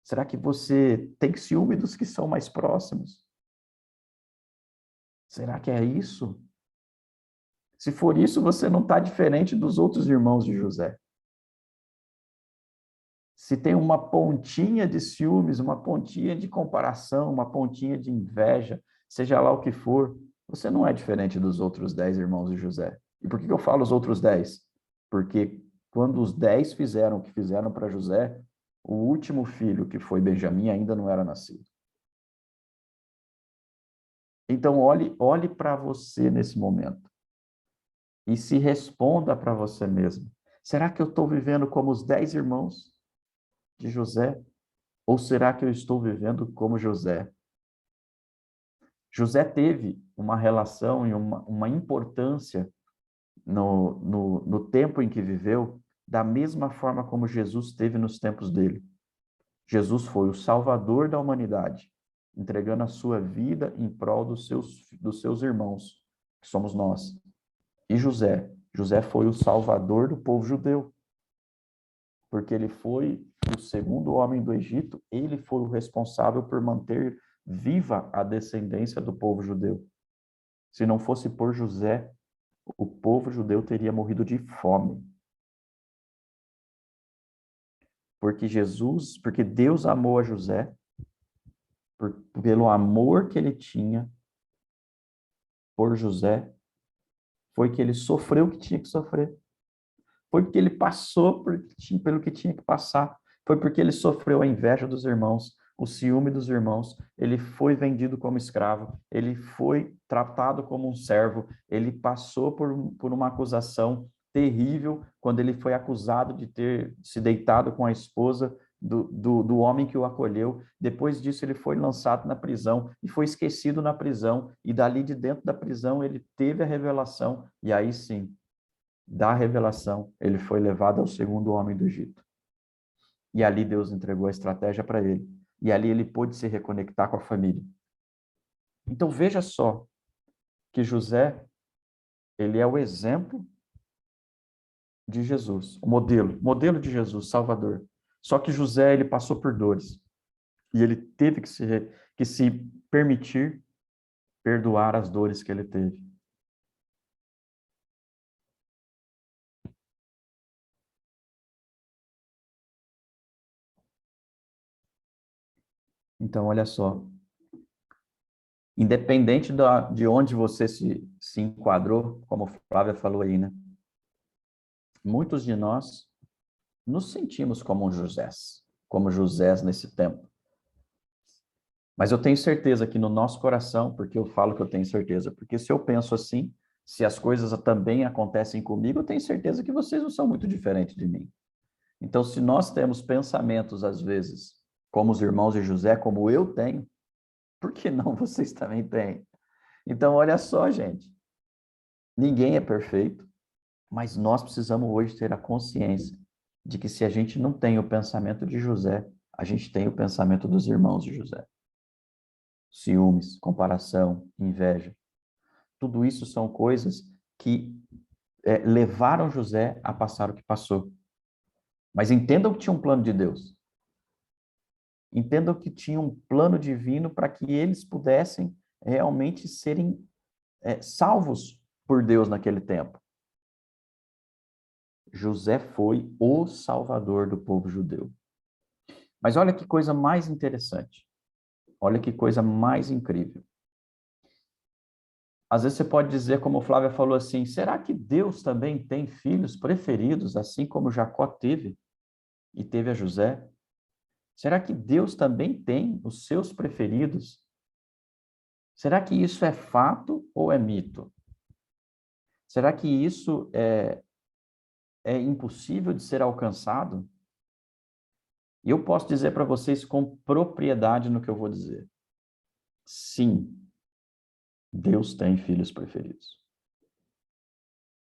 Será que você tem ciúme dos que são mais próximos? Será que é isso? Se for isso, você não está diferente dos outros irmãos de José. Se tem uma pontinha de ciúmes, uma pontinha de comparação, uma pontinha de inveja, seja lá o que for, você não é diferente dos outros 10 irmãos de José. E por que eu falo os outros 10? Porque quando os 10 fizeram o que fizeram para José, o último filho, que foi Benjamim, ainda não era nascido. Então, olhe para você nesse momento e se responda para você mesmo. Será que eu estou vivendo como os 10 irmãos de José? Ou será que eu estou vivendo como José? José teve uma relação e uma importância no tempo em que viveu, da mesma forma como Jesus teve nos tempos dele. Jesus foi o salvador da humanidade, entregando a sua vida em prol dos seus irmãos, que somos nós. E José foi o salvador do povo judeu, porque ele foi o segundo homem do Egito, ele foi o responsável por manter viva a descendência do povo judeu. Se não fosse por José, o povo judeu teria morrido de fome. Porque Deus amou a José, pelo amor que ele tinha por José, foi que ele sofreu o que tinha que sofrer. Foi porque ele passou pelo que tinha que passar. Foi porque ele sofreu a inveja dos irmãos, o ciúme dos irmãos. Ele foi vendido como escravo. Ele foi tratado como um servo. Ele passou por uma acusação terrível quando ele foi acusado de ter se deitado com a esposa do homem que o acolheu. Depois disso, ele foi lançado na prisão e foi esquecido na prisão. E dali de dentro da prisão, ele teve a revelação. E aí sim, da revelação, ele foi levado ao segundo homem do Egito. E ali Deus entregou a estratégia para ele. E ali ele pôde se reconectar com a família. Então veja só que José, ele é o exemplo de Jesus, o modelo de Jesus, Salvador. Só que José, ele passou por dores. E ele teve que se permitir perdoar as dores que ele teve. Então, olha só. Independente de onde você se enquadrou, como a Flávia falou aí, né? Muitos de nós nos sentimos como Josés nesse tempo. Mas eu tenho certeza que no nosso coração, porque eu falo que eu tenho certeza, porque se eu penso assim, se as coisas também acontecem comigo, eu tenho certeza que vocês não são muito diferentes de mim. Então, se nós temos pensamentos, às vezes, como os irmãos de José, como eu tenho, por que não vocês também têm? Então, olha só, gente. Ninguém é perfeito, mas nós precisamos hoje ter a consciência de que se a gente não tem o pensamento de José, a gente tem o pensamento dos irmãos de José. Ciúmes, comparação, inveja. Tudo isso são coisas que levaram José a passar o que passou. Mas entendam que tinha um plano de Deus. Entendam que tinha um plano divino para que eles pudessem realmente serem salvos por Deus naquele tempo. José foi o salvador do povo judeu. Mas olha que coisa mais interessante. Olha que coisa mais incrível. Às vezes você pode dizer, como Flávia falou assim, será que Deus também tem filhos preferidos, assim como Jacó teve e teve a José? Será que Deus também tem os seus preferidos? Será que isso é fato ou é mito? Será que isso é impossível de ser alcançado? E eu posso dizer para vocês com propriedade no que eu vou dizer. Sim, Deus tem filhos preferidos.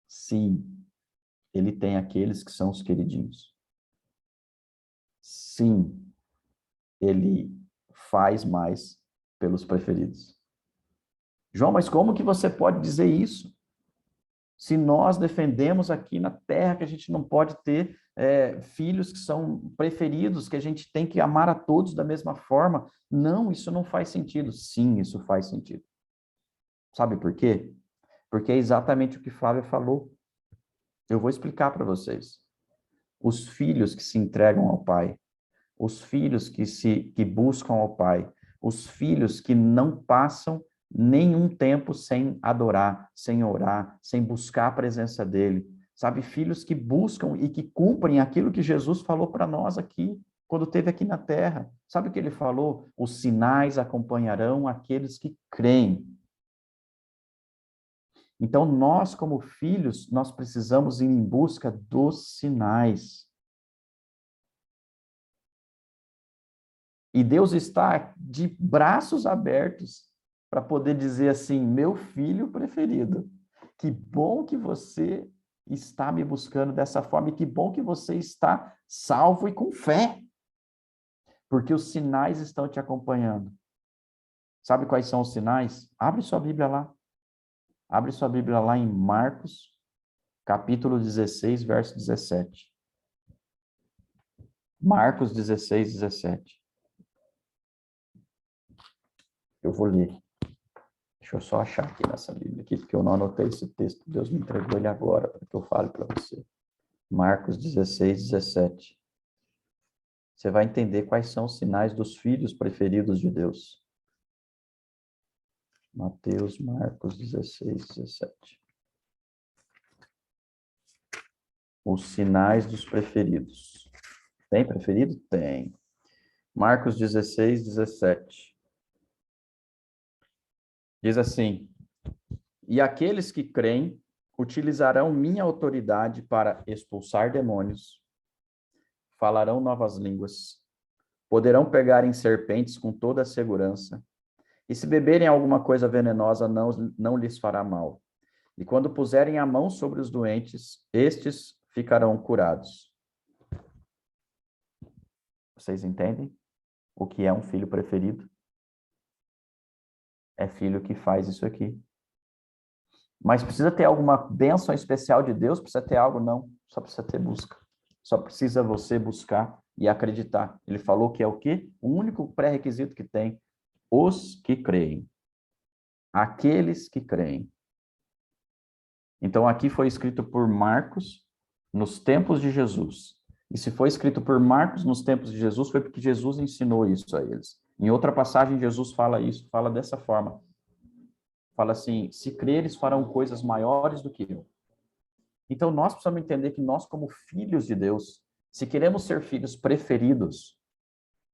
Sim, Ele tem aqueles que são os queridinhos. Sim, Ele faz mais pelos preferidos. João, mas como que você pode dizer isso? Se nós defendemos aqui na terra que a gente não pode ter filhos que são preferidos, que a gente tem que amar a todos da mesma forma. Não, isso não faz sentido. Sim, isso faz sentido. Sabe por quê? Porque é exatamente o que Flávia falou. Eu vou explicar para vocês. Os filhos que se entregam ao Pai, os filhos que buscam ao Pai, os filhos que não passam nenhum tempo sem adorar, sem orar, sem buscar a presença dele. Sabe, filhos que buscam e que cumprem aquilo que Jesus falou para nós aqui, quando esteve aqui na terra. Sabe o que ele falou? Os sinais acompanharão aqueles que creem. Então, nós, como filhos, nós precisamos ir em busca dos sinais. E Deus está de braços abertos para poder dizer assim, meu filho preferido, que bom que você está me buscando dessa forma e que bom que você está salvo e com fé, porque os sinais estão te acompanhando. Sabe quais são os sinais? Abre sua Bíblia lá. Abre sua Bíblia lá em Marcos, capítulo 16, verso 17. Marcos 16, 17. Eu vou ler. Deixa eu só achar aqui nessa Bíblia, aqui, porque eu não anotei esse texto. Deus me entregou ele agora, para que eu fale para você. Marcos 16, 17. Você vai entender quais são os sinais dos filhos preferidos de Deus. Mateus, Marcos 16, 17. Os sinais dos preferidos. Tem preferido? Tem. Marcos 16, 17. Diz assim, e aqueles que creem utilizarão minha autoridade para expulsar demônios, falarão novas línguas, poderão pegar em serpentes com toda a segurança, e se beberem alguma coisa venenosa, não lhes fará mal. E quando puserem a mão sobre os doentes, estes ficarão curados. Vocês entendem o que é um filho preferido? É filho que faz isso aqui. Mas precisa ter alguma bênção especial de Deus? Precisa ter algo? Não. Só precisa ter busca. Só precisa você buscar e acreditar. Ele falou que é o quê? O único pré-requisito que tem. Os que creem. Aqueles que creem. Então, aqui foi escrito por Marcos nos tempos de Jesus. E se foi escrito por Marcos nos tempos de Jesus, foi porque Jesus ensinou isso a eles. Em outra passagem, Jesus fala isso, fala dessa forma. Fala assim, se creres, farão coisas maiores do que eu. Então, nós precisamos entender que nós, como filhos de Deus, se queremos ser filhos preferidos,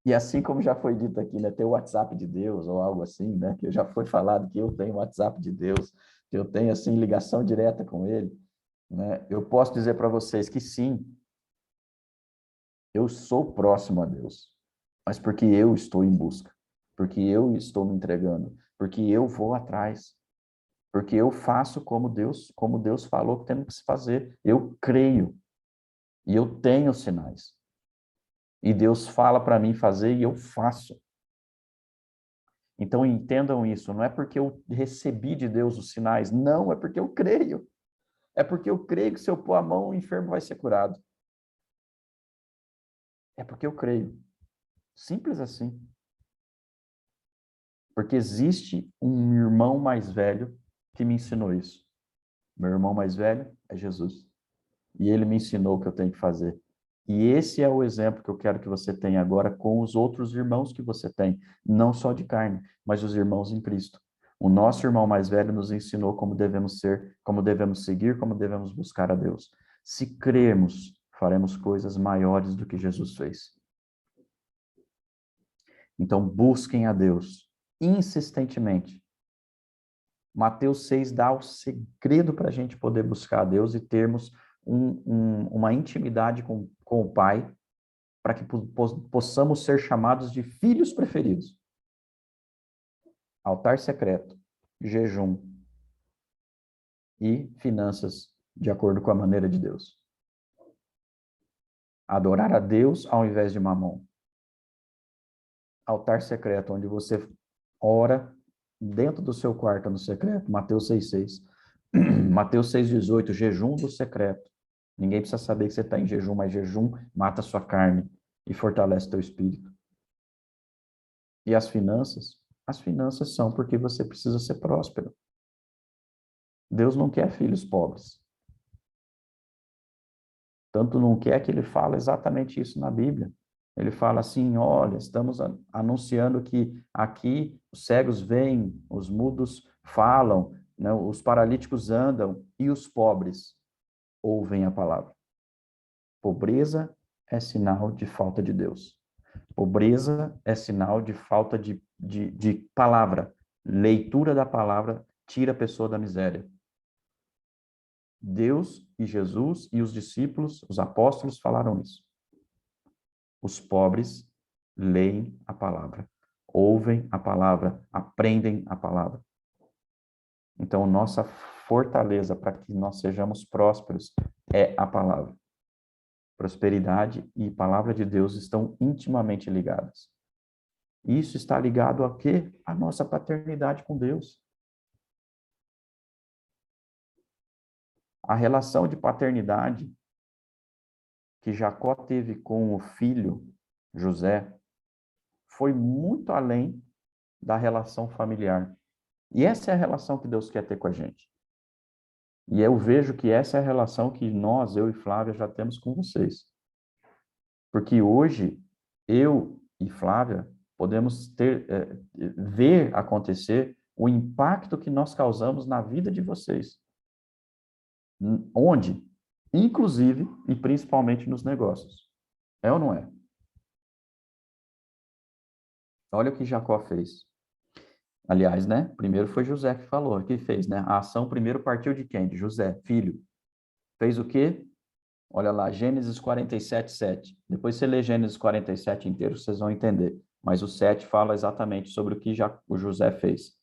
e assim como já foi dito aqui, né, ter o WhatsApp de Deus, ou algo assim, né, que já foi falado que eu tenho o WhatsApp de Deus, que eu tenho, assim, ligação direta com Ele, né, eu posso dizer para vocês que sim, eu sou próximo a Deus, mas porque eu estou em busca, porque eu estou me entregando, porque eu vou atrás, porque eu faço como Deus falou que temos que se fazer. Eu creio e eu tenho sinais. E Deus fala para mim fazer e eu faço. Então entendam isso, não é porque eu recebi de Deus os sinais, não, é porque eu creio. É porque eu creio que se eu pôr a mão, o enfermo vai ser curado. É porque eu creio. Simples assim. Porque existe um irmão mais velho que me ensinou isso. Meu irmão mais velho é Jesus. E ele me ensinou o que eu tenho que fazer. E esse é o exemplo que eu quero que você tenha agora com os outros irmãos que você tem, não só de carne, mas os irmãos em Cristo. O nosso irmão mais velho nos ensinou como devemos ser, como devemos seguir, como devemos buscar a Deus. Se crermos, faremos coisas maiores do que Jesus fez. Então, busquem a Deus insistentemente. Mateus 6 dá o segredo para a gente poder buscar a Deus e termos uma intimidade com o Pai, para que possamos ser chamados de filhos preferidos. Altar secreto, jejum e finanças de acordo com a maneira de Deus. Adorar a Deus ao invés de mamon. Altar secreto, onde você ora dentro do seu quarto no secreto, Mateus 6,6. Mateus 6,18, jejum do secreto. Ninguém precisa saber que você está em jejum, mas jejum mata a sua carne e fortalece teu espírito. E as finanças? As finanças são porque você precisa ser próspero. Deus não quer filhos pobres. Tanto não quer que ele fala exatamente isso na Bíblia. Ele fala assim, olha, estamos anunciando que aqui os cegos veem, os mudos falam, né, os paralíticos andam e os pobres ouvem a palavra. Pobreza é sinal de falta de Deus. Pobreza é sinal de falta de palavra. Leitura da palavra tira a pessoa da miséria. Deus e Jesus e os discípulos, os apóstolos falaram isso. Os pobres leem a palavra, ouvem a palavra, aprendem a palavra. Então, nossa fortaleza para que nós sejamos prósperos é a palavra. Prosperidade e palavra de Deus estão intimamente ligadas. Isso está ligado a quê? A nossa paternidade com Deus. A relação de paternidade que Jacó teve com o filho José foi muito além da relação familiar. E essa é a relação que Deus quer ter com a gente. E eu vejo que essa é a relação que nós, eu e Flávia, já temos com vocês. Porque hoje, eu e Flávia podemos ver acontecer o impacto que nós causamos na vida de vocês. Onde? Inclusive e principalmente nos negócios. É ou não é? Olha o que Jacó fez. Aliás, né? Primeiro foi José que falou, que fez, né? A ação primeiro partiu de quem? De José, filho. Fez o quê? Olha lá, Gênesis 47, 7. Depois você lê Gênesis 47 inteiro, vocês vão entender. Mas o 7 fala exatamente sobre o que o José fez.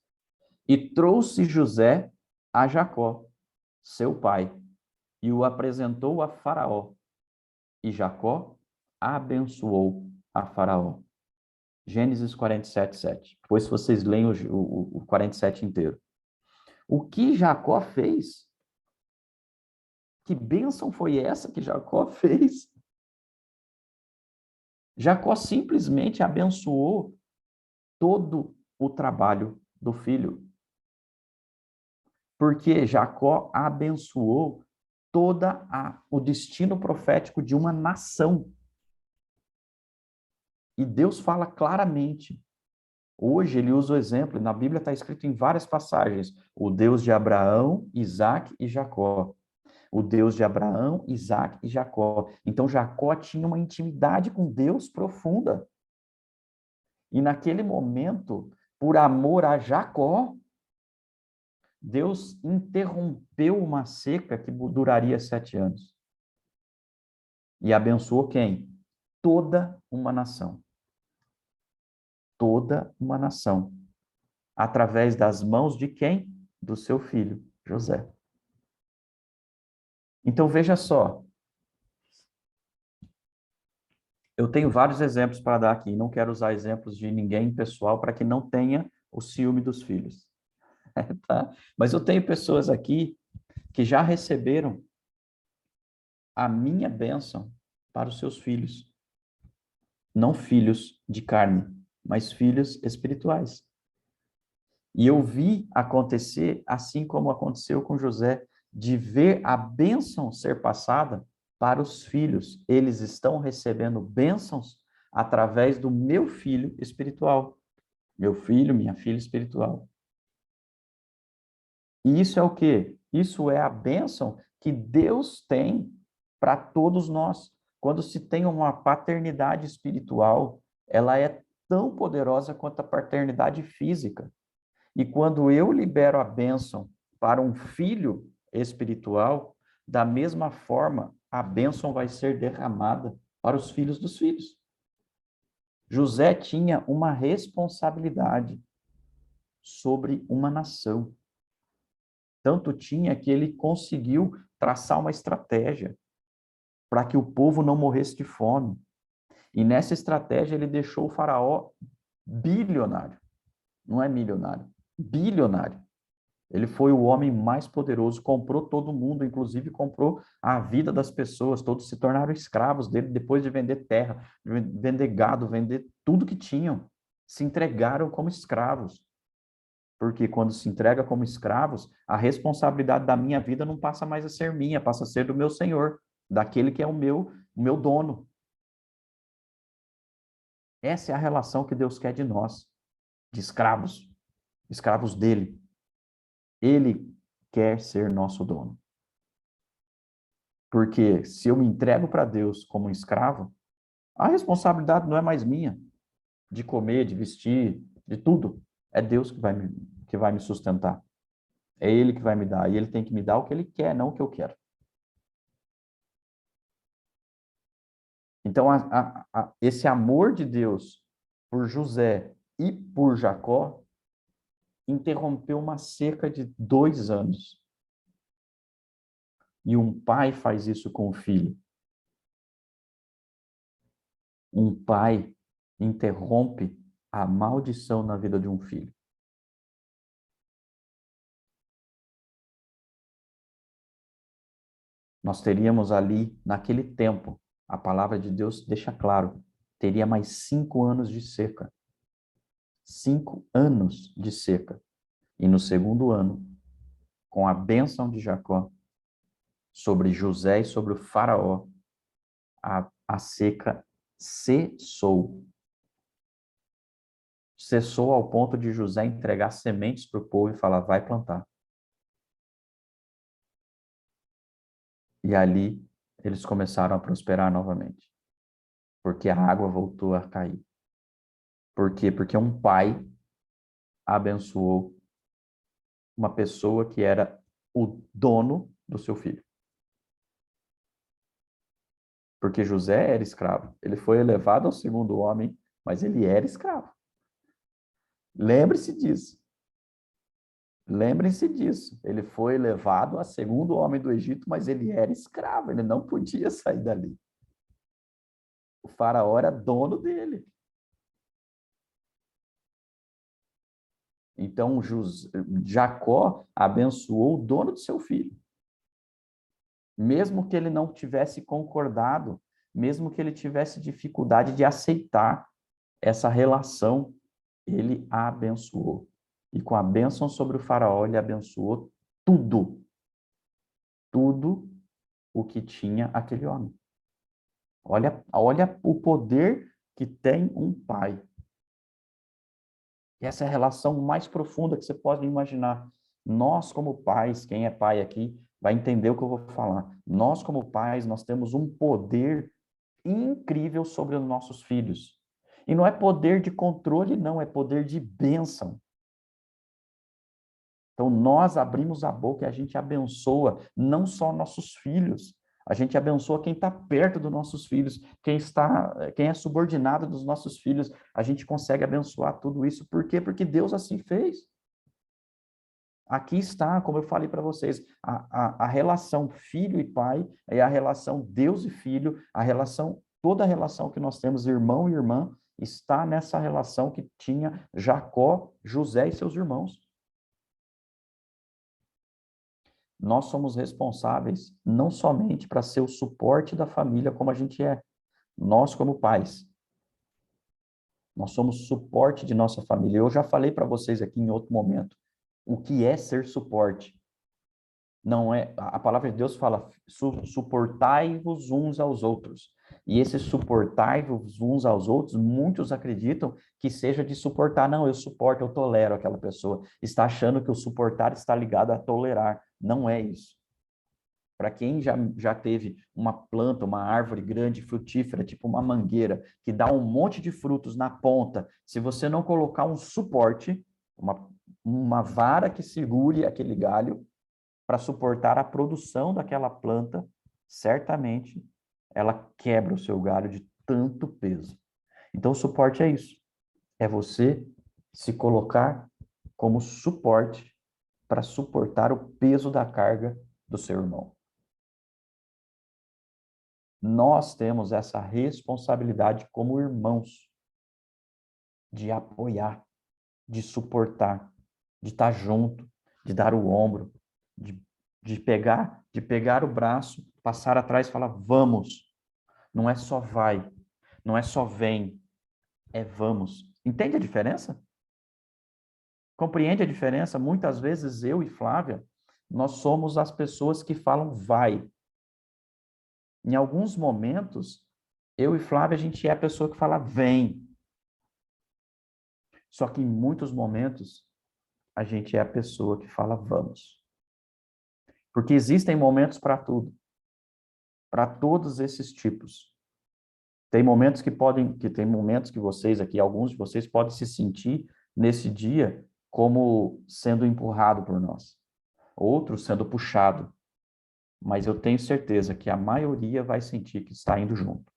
E trouxe José a Jacó, seu pai, e o apresentou a Faraó. E Jacó abençoou a Faraó. Gênesis 47, 7. Depois vocês leem o 47 inteiro. O que Jacó fez? Que bênção foi essa que Jacó fez? Jacó simplesmente abençoou todo o trabalho do filho. Porque Jacó abençoou o destino profético de uma nação. E Deus fala claramente. Hoje ele usa o exemplo, na Bíblia está escrito em várias passagens, o Deus de Abraão, Isaque e Jacó. O Deus de Abraão, Isaque e Jacó. Então Jacó tinha uma intimidade com Deus profunda. E naquele momento, por amor a Jacó, Deus interrompeu uma seca que duraria 7 anos. E abençoou quem? Toda uma nação. Toda uma nação. Através das mãos de quem? Do seu filho, José. Então, veja só. Eu tenho vários exemplos para dar aqui. Não quero usar exemplos de ninguém pessoal para que não tenha o ciúme dos filhos. Tá? Mas eu tenho pessoas aqui que já receberam a minha bênção para os seus filhos. Não filhos de carne, mas filhos espirituais. E eu vi acontecer, assim como aconteceu com José, de ver a bênção ser passada para os filhos. Eles estão recebendo bênçãos através do meu filho espiritual. Meu filho, minha filha espiritual. E isso é o quê? Isso é a bênção que Deus tem para todos nós. Quando se tem uma paternidade espiritual, ela é tão poderosa quanto a paternidade física. E quando eu libero a bênção para um filho espiritual, da mesma forma, a bênção vai ser derramada para os filhos dos filhos. José tinha uma responsabilidade sobre uma nação. Tanto tinha que ele conseguiu traçar uma estratégia para que o povo não morresse de fome. E nessa estratégia ele deixou o faraó bilionário. Não é milionário, bilionário. Ele foi o homem mais poderoso, comprou todo mundo, inclusive comprou a vida das pessoas, todos se tornaram escravos dele depois de vender terra, vender gado, vender tudo que tinham. Se entregaram como escravos. Porque quando se entrega como escravos, a responsabilidade da minha vida não passa mais a ser minha, passa a ser do meu Senhor, daquele que é o meu dono. Essa é a relação que Deus quer de nós, de escravos, escravos dele. Ele quer ser nosso dono. Porque se eu me entrego para Deus como um escravo, a responsabilidade não é mais minha, de comer, de vestir, de tudo. É Deus que vai me sustentar. É Ele que vai me dar. E Ele tem que me dar o que Ele quer, não o que eu quero. Então, esse amor de Deus por José e por Jacó interrompeu uma seca de 2 anos. E um pai faz isso com o filho. Um pai interrompe a maldição na vida de um filho. Nós teríamos ali, naquele tempo, a palavra de Deus deixa claro, teria mais 5 anos de seca. 5 anos de seca. E no segundo ano, com a bênção de Jacó, sobre José e sobre o faraó, a seca cessou. Cessou ao ponto de José entregar sementes para o povo e falar, vai plantar. E ali eles começaram a prosperar novamente. Porque a água voltou a cair. Por quê? Porque um pai abençoou uma pessoa que era o dono do seu filho. Porque José era escravo. Ele foi elevado ao segundo homem, mas ele era escravo. Lembre-se disso. Lembrem-se disso. Ele foi elevado a segundo homem do Egito, mas ele era escravo. Ele não podia sair dali. O faraó era dono dele. Então, Jacó abençoou o dono do seu filho. Mesmo que ele não tivesse concordado, mesmo que ele tivesse dificuldade de aceitar essa relação, ele a abençoou. E com a bênção sobre o faraó, ele abençoou tudo. Tudo o que tinha aquele homem. Olha o poder que tem um pai. E essa é a relação mais profunda que você pode imaginar. Nós, como pais, quem é pai aqui, vai entender o que eu vou falar. Nós, como pais, nós temos um poder incrível sobre os nossos filhos. E não é poder de controle, não, é poder de bênção. Então, nós abrimos a boca e a gente abençoa não só nossos filhos, a gente abençoa quem está perto dos nossos filhos, quem é subordinado dos nossos filhos, a gente consegue abençoar tudo isso. Por quê? Porque Deus assim fez. Aqui está, como eu falei para vocês, a relação filho e pai, é a relação Deus e filho, toda a relação que nós temos, irmão e irmã, está nessa relação que tinha Jacó, José e seus irmãos. Nós somos responsáveis não somente para ser o suporte da família como a gente é, nós como pais. Nós somos suporte de nossa família. Eu já falei para vocês aqui em outro momento o que é ser suporte. Não é, a palavra de Deus fala, suportai-vos uns aos outros. E esse suportai-vos uns aos outros, muitos acreditam que seja de suportar. Não, eu suporto, eu tolero aquela pessoa. Está achando que o suportar está ligado a tolerar. Não é isso. Para quem já teve uma planta, uma árvore grande, frutífera, tipo uma mangueira, que dá um monte de frutos na ponta, se você não colocar um suporte, uma vara que segure aquele galho, para suportar a produção daquela planta, certamente ela quebra o seu galho de tanto peso. Então, o suporte é isso. É você se colocar como suporte para suportar o peso da carga do seu irmão. Nós temos essa responsabilidade como irmãos de apoiar, de suportar, de estar junto, de dar o ombro, de pegar o braço, passar atrás e falar, vamos. Não é só vai, não é só vem, é vamos. Entende a diferença? Compreende a diferença? Muitas vezes eu e Flávia, nós somos as pessoas que falam vai. Em alguns momentos, eu e Flávia, a gente é a pessoa que fala vem. Só que em muitos momentos, a gente é a pessoa que fala vamos. Porque existem momentos para tudo. Para todos esses tipos. Tem momentos tem momentos que vocês aqui, alguns de vocês podem se sentir nesse dia como sendo empurrado por nós. Outros sendo puxado. Mas eu tenho certeza que a maioria vai sentir que está indo junto.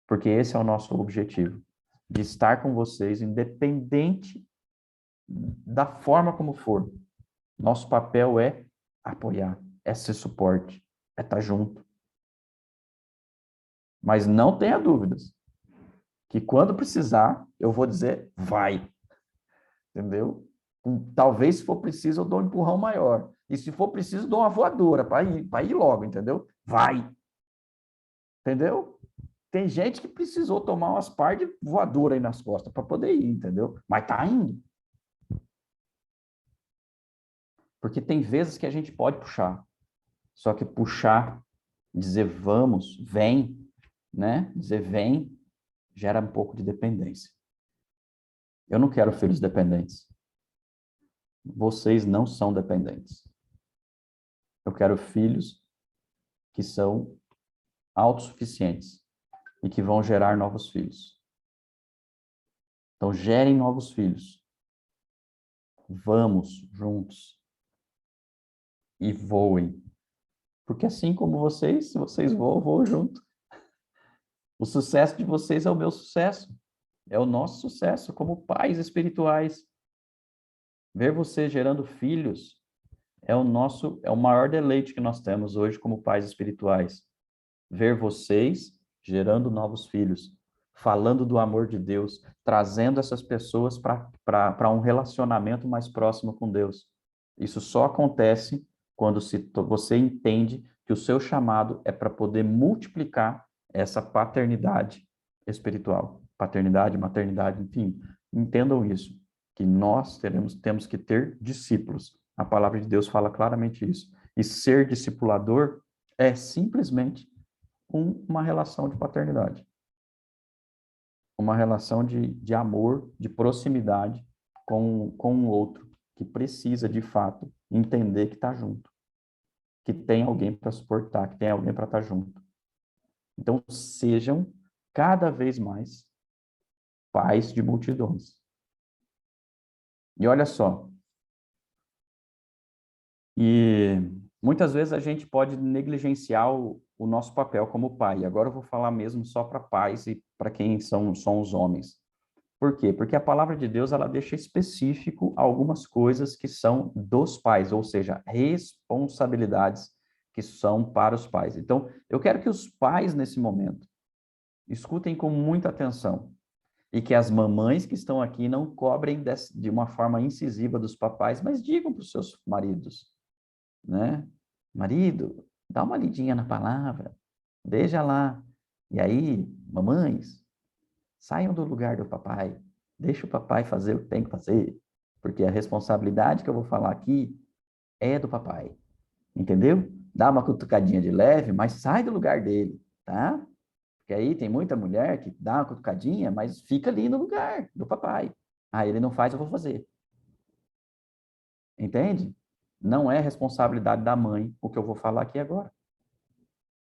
Porque esse é o nosso objetivo. De estar com vocês, independente da forma como for. Nosso papel é apoiar, é ser suporte, é estar junto. Mas não tenha dúvidas que quando precisar, eu vou dizer, vai. Entendeu? Talvez, se for preciso, eu dou um empurrão maior. E se for preciso, dou uma voadora para ir logo, entendeu? Vai. Entendeu? Tem gente que precisou tomar umas par de voadora aí nas costas para poder ir, entendeu? Mas tá indo. Porque tem vezes que a gente pode puxar. Só que puxar, dizer vamos, vem, né? Dizer vem, gera um pouco de dependência. Eu não quero filhos dependentes. Vocês não são dependentes. Eu quero filhos que são autossuficientes e que vão gerar novos filhos. Então, gerem novos filhos. Vamos juntos e voem. Porque assim como vocês, se vocês voam, eu vou junto. O sucesso de vocês é o meu sucesso. É o nosso sucesso como pais espirituais. Ver você gerando filhos é o maior deleite que nós temos hoje como pais espirituais. Ver vocês gerando novos filhos, falando do amor de Deus, trazendo essas pessoas para um relacionamento mais próximo com Deus. Isso só acontece quando você entende que o seu chamado é para poder multiplicar essa paternidade espiritual. Paternidade, maternidade, enfim. Entendam isso, que nós temos que ter discípulos. A palavra de Deus fala claramente isso. E ser discipulador é simplesmente uma relação de paternidade. Uma relação de amor, de proximidade com o outro, que precisa, de fato, entender que está junto. Que tem alguém para suportar, que tem alguém para estar junto. Então, sejam cada vez mais pais de multidões. E olha só, e muitas vezes a gente pode negligenciar o nosso papel como pai. Agora eu vou falar mesmo só para pais e para quem são os homens. Por quê? Porque a palavra de Deus, ela deixa específico algumas coisas que são dos pais, ou seja, responsabilidades que são para os pais. Então, eu quero que os pais, nesse momento, escutem com muita atenção e que as mamães que estão aqui não cobrem de uma forma incisiva dos papais, mas digam para os seus maridos, né? Marido, dá uma lidinha na palavra, veja lá. E aí, mamães, saiam do lugar do papai, deixa o papai fazer o que tem que fazer, porque a responsabilidade que eu vou falar aqui é do papai, entendeu? Dá uma cutucadinha de leve, mas sai do lugar dele, tá? Porque aí tem muita mulher que dá uma cutucadinha, mas fica ali no lugar do papai. Ah, ele não faz, eu vou fazer. Entende? Não é responsabilidade da mãe o que eu vou falar aqui agora.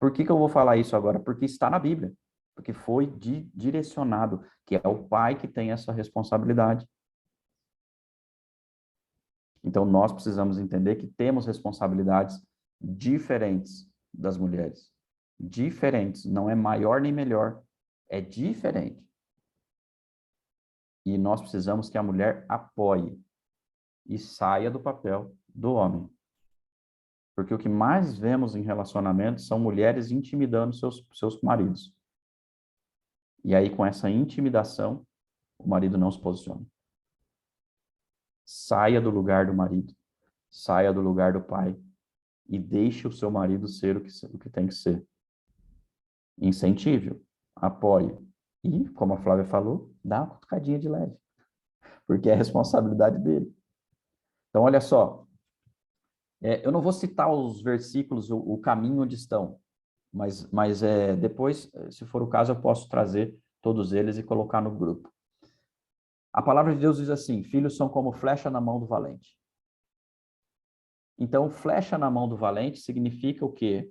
Por que eu vou falar isso agora? Porque está na Bíblia. Porque foi direcionado, que é o pai que tem essa responsabilidade. Então, nós precisamos entender que temos responsabilidades diferentes das mulheres. Diferentes. Não é maior nem melhor. É diferente. E nós precisamos que a mulher apoie e saia do papel do homem. Porque o que mais vemos em relacionamentos são mulheres intimidando seus maridos. E aí, com essa intimidação, o marido não se posiciona. Saia do lugar do marido, saia do lugar do pai e deixe o seu marido ser o que tem que ser. Incentive, apoie. E, como a Flávia falou, dá uma cutucadinha de leve. Porque é responsabilidade dele. Então, olha só. Eu não vou citar os versículos, o caminho onde estão. Mas depois, se for o caso, eu posso trazer todos eles e colocar no grupo. A palavra de Deus diz assim: filhos são como flecha na mão do valente. Então, flecha na mão do valente significa o quê?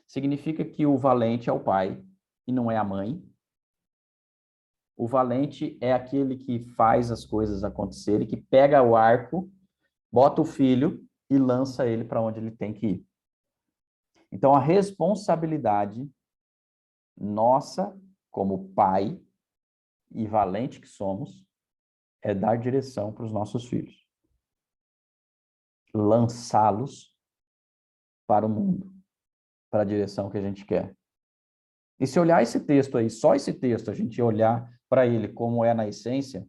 Significa que o valente é o pai e não é a mãe. O valente é aquele que faz as coisas acontecerem, que pega o arco, bota o filho e lança ele para onde ele tem que ir. Então, a responsabilidade nossa, como pai e valente que somos, é dar direção para os nossos filhos. Lançá-los para o mundo, para a direção que a gente quer. E se olhar esse texto aí, só esse texto, a gente olhar para ele como é na essência,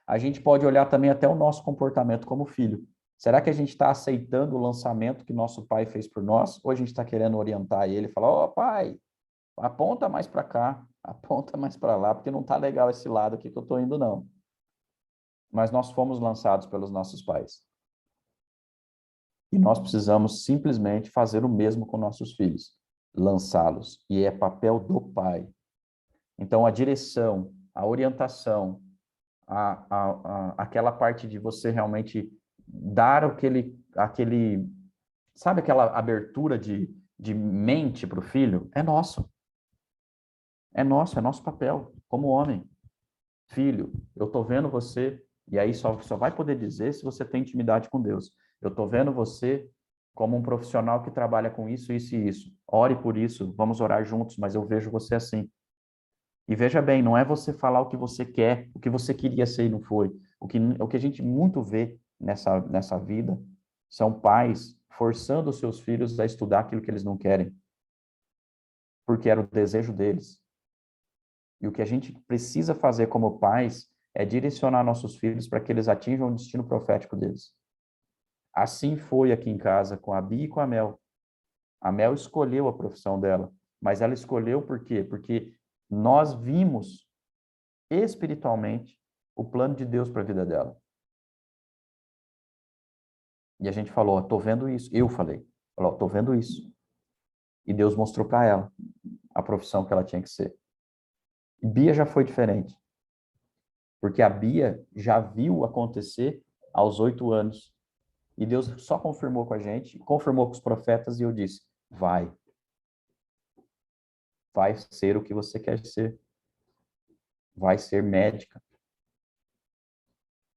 a gente pode olhar também até o nosso comportamento como filho. Será que a gente está aceitando o lançamento que nosso pai fez por nós? Ou a gente está querendo orientar ele e falar: ó, pai, aponta mais para cá, aponta mais para lá, porque não está legal esse lado aqui que eu estou indo, não. Mas nós fomos lançados pelos nossos pais. E nós precisamos simplesmente fazer o mesmo com nossos filhos, lançá-los. E é papel do pai. Então, a direção, a orientação, aquela parte de você realmente dar sabe aquela abertura de mente para o filho? É nosso. É nosso papel, como homem. Filho, eu estou vendo você E aí só vai poder dizer se você tem intimidade com Deus. Eu estou vendo você como um profissional que trabalha com isso, isso e isso. Ore por isso, vamos orar juntos, mas eu vejo você assim. E veja bem, não é você falar o que você quer, o que você queria ser e não foi. O que a gente muito vê nessa vida são pais forçando os seus filhos a estudar aquilo que eles não querem, porque era o desejo deles. E o que a gente precisa fazer como pais é direcionar nossos filhos para que eles atinjam o destino profético deles. Assim foi aqui em casa com a Bia e com a Mel. A Mel escolheu a profissão dela, mas ela escolheu por quê? Porque nós vimos espiritualmente o plano de Deus para a vida dela. E a gente falou, tô vendo isso. Eu falei, tô vendo isso. E Deus mostrou para ela a profissão que ela tinha que ser. E Bia já foi diferente. Porque a Bia já viu acontecer aos 8 anos. E Deus só confirmou com a gente, confirmou com os profetas, e eu disse, vai ser o que você quer ser. Vai ser médica.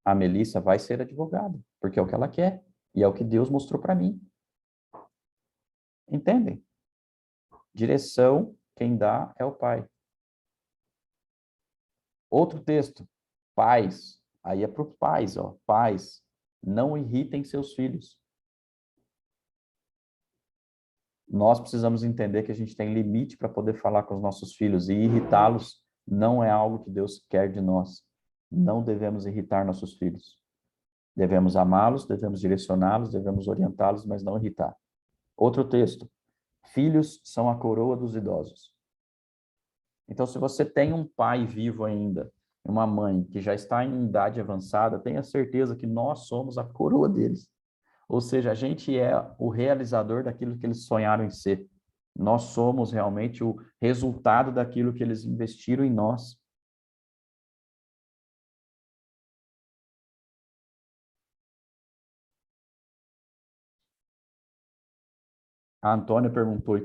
A Melissa vai ser advogada, porque é o que ela quer. E é o que Deus mostrou para mim. Entendem? Direção, quem dá é o pai. Outro texto, pais. Aí é para os pais, ó. Pais, não irritem seus filhos. Nós precisamos entender que a gente tem limite para poder falar com os nossos filhos, e irritá-los não é algo que Deus quer de nós. Não devemos irritar nossos filhos. Devemos amá-los, devemos direcioná-los, devemos orientá-los, mas não irritar. Outro texto. Filhos são a coroa dos idosos. Então, se você tem um pai vivo ainda, uma mãe que já está em idade avançada, tenha certeza que nós somos a coroa deles. Ou seja, a gente é o realizador daquilo que eles sonharam em ser. Nós somos realmente o resultado daquilo que eles investiram em nós. A Antônia perguntou,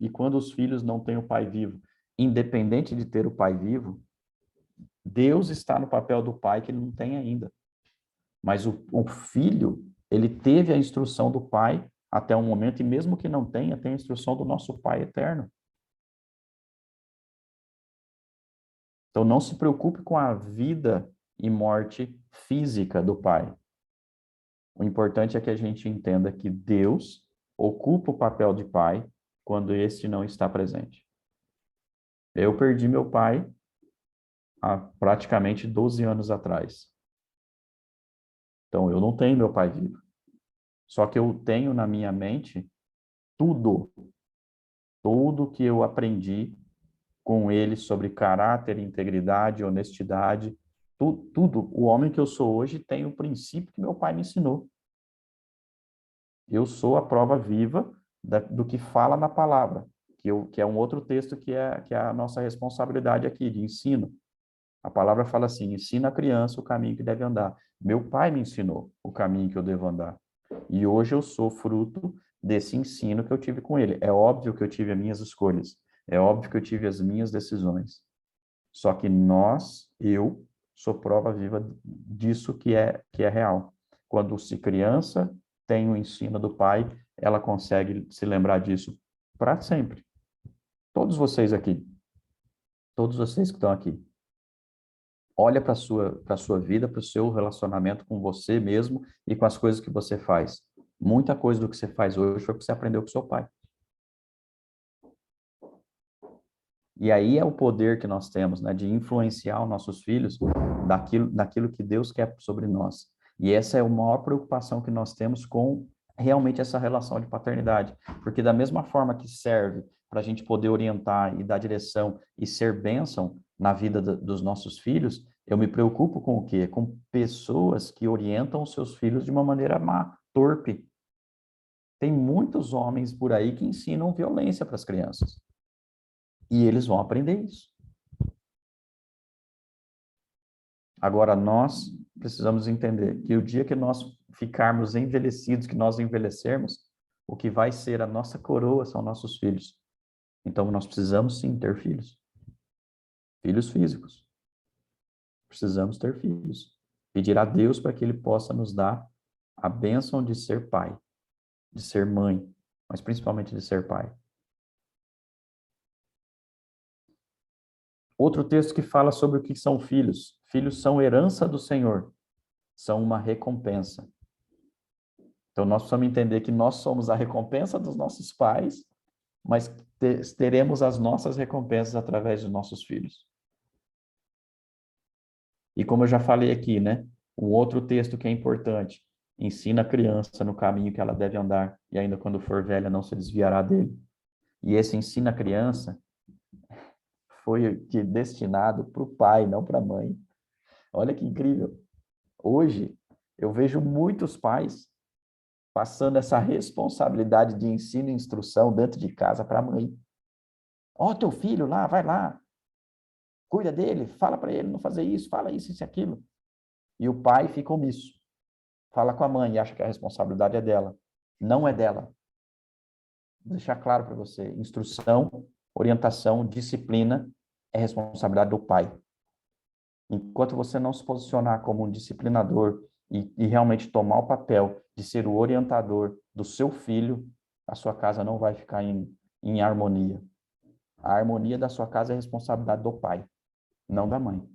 e quando os filhos não têm o pai vivo? Independente de ter o pai vivo, Deus está no papel do pai que ele não tem ainda. Mas o filho, ele teve a instrução do pai até o momento, e mesmo que não tenha, tem a instrução do nosso pai eterno. Então não se preocupe com a vida e morte física do pai. O importante é que a gente entenda que Deus ocupa o papel de pai quando este não está presente. Eu perdi meu pai há praticamente 12 anos atrás. Então, eu não tenho meu pai vivo. Só que eu tenho na minha mente tudo que eu aprendi com ele sobre caráter, integridade, honestidade, tudo. O homem que eu sou hoje tem o princípio que meu pai me ensinou. Eu sou a prova viva do que fala na palavra, que é um outro texto que é a nossa responsabilidade aqui, de ensino. A palavra fala assim, ensina a criança o caminho que deve andar. Meu pai me ensinou o caminho que eu devo andar. E hoje eu sou fruto desse ensino que eu tive com ele. É óbvio que eu tive as minhas escolhas. É óbvio que eu tive as minhas decisões. Só que eu sou prova viva disso que é real. Quando se criança tem o ensino do pai, ela consegue se lembrar disso para sempre. Todos vocês aqui, todos vocês que estão aqui, olha para a sua vida, para o seu relacionamento com você mesmo e com as coisas que você faz. Muita coisa do que você faz hoje foi porque você aprendeu com seu pai. E aí é o poder que nós temos, né, de influenciar os nossos filhos daquilo que Deus quer sobre nós. E essa é a maior preocupação que nós temos com realmente essa relação de paternidade. Porque da mesma forma que serve para a gente poder orientar e dar direção e ser bênção na vida dos nossos filhos, eu me preocupo com o quê? Com pessoas que orientam os seus filhos de uma maneira má, torpe. Tem muitos homens por aí que ensinam violência para as crianças. E eles vão aprender isso. Agora, nós precisamos entender que o dia que nós ficarmos envelhecidos, que nós envelhecermos, o que vai ser a nossa coroa são nossos filhos. Então, nós precisamos sim ter filhos. Filhos físicos. Precisamos ter filhos. pedir a Deus para que Ele possa nos dar a bênção de ser pai, de ser mãe, mas principalmente de ser pai. Outro texto que fala sobre o que são filhos. Filhos são herança do Senhor, são uma recompensa. Então, nós precisamos entender que nós somos a recompensa dos nossos pais, mas teremos as nossas recompensas através dos nossos filhos. E como eu já falei aqui, né? Um outro texto que é importante, ensina a criança no caminho que ela deve andar, e ainda quando for velha não se desviará dele. E esse ensina a criança foi destinado para o pai, não para a mãe. Olha que incrível. Hoje, eu vejo muitos pais passando essa responsabilidade de ensino e instrução dentro de casa para a mãe. Ó, teu filho lá, vai lá. Cuida dele, fala para ele não fazer isso, fala isso e aquilo. E o pai fica omisso. Fala com a mãe e acha que a responsabilidade é dela. Não é dela. Vou deixar claro para você. Instrução, orientação, disciplina é responsabilidade do pai. Enquanto você não se posicionar como um disciplinador e realmente tomar o papel de ser o orientador do seu filho, a sua casa não vai ficar em harmonia. A harmonia da sua casa é responsabilidade do pai, não da mãe.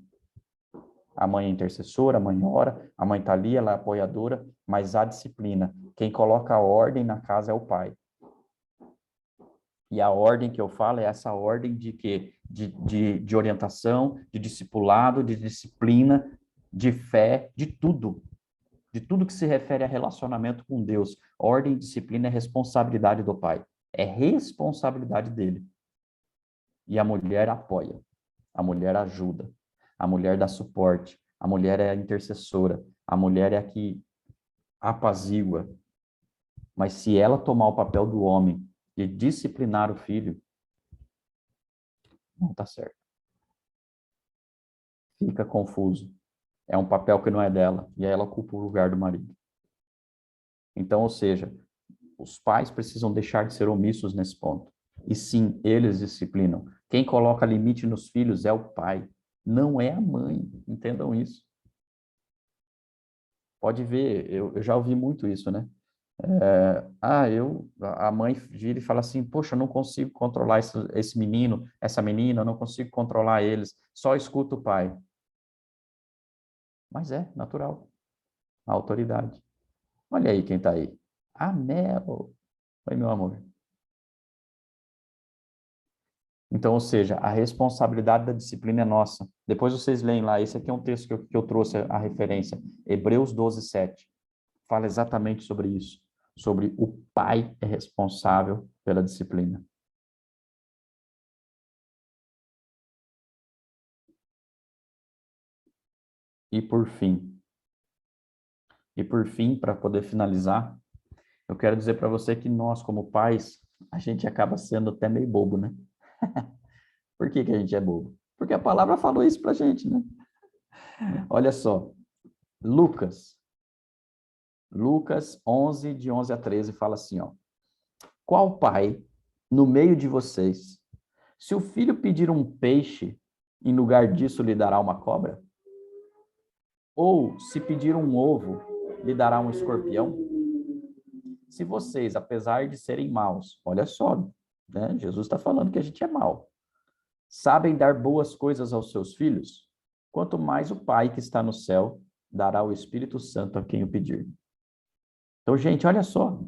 A mãe é intercessora, a mãe ora, a mãe está ali, ela é apoiadora, mas a disciplina, quem coloca a ordem na casa é o pai. E a ordem que eu falo é essa ordem de quê? De orientação, de discipulado, de disciplina, de fé, de tudo. De tudo que se refere a relacionamento com Deus. Ordem e disciplina é responsabilidade do pai. É responsabilidade dele. E a mulher apoia. A mulher ajuda. A mulher dá suporte. A mulher é a intercessora. A mulher é a que apazigua. Mas se ela tomar o papel do homem de disciplinar o filho, não está certo. Fica confuso. É um papel que não é dela, e aí ela ocupa o lugar do marido. Então, ou seja, os pais precisam deixar de ser omissos nesse ponto. E sim, eles disciplinam. Quem coloca limite nos filhos é o pai, não é a mãe. Entendam isso. Pode ver, eu já ouvi muito isso, né? A mãe vira e fala assim, poxa, eu não consigo controlar esse menino, essa menina, eu não consigo controlar eles, só escuta o pai. Mas é natural, a autoridade. Olha aí quem está aí. A Mel. Oi, meu amor. Então, ou seja, a responsabilidade da disciplina é nossa. Depois vocês leem lá, esse aqui é um texto que eu trouxe a referência, Hebreus 12:7. Fala exatamente sobre isso. Sobre o pai é responsável pela disciplina. E por fim, para poder finalizar, eu quero dizer para você que nós, como pais, a gente acaba sendo até meio bobo, né? Por que a gente é bobo? Porque a palavra falou isso para a gente, né? Olha só, Lucas 11, de 11 a 13, fala assim, ó. Qual pai, no meio de vocês, se o filho pedir um peixe, em lugar disso lhe dará uma cobra? Ou, se pedir um ovo, lhe dará um escorpião? Se vocês, apesar de serem maus, olha só, né? Jesus está falando que a gente é mau, sabem dar boas coisas aos seus filhos, quanto mais o Pai que está no céu dará o Espírito Santo a quem o pedir. Então, gente, olha só.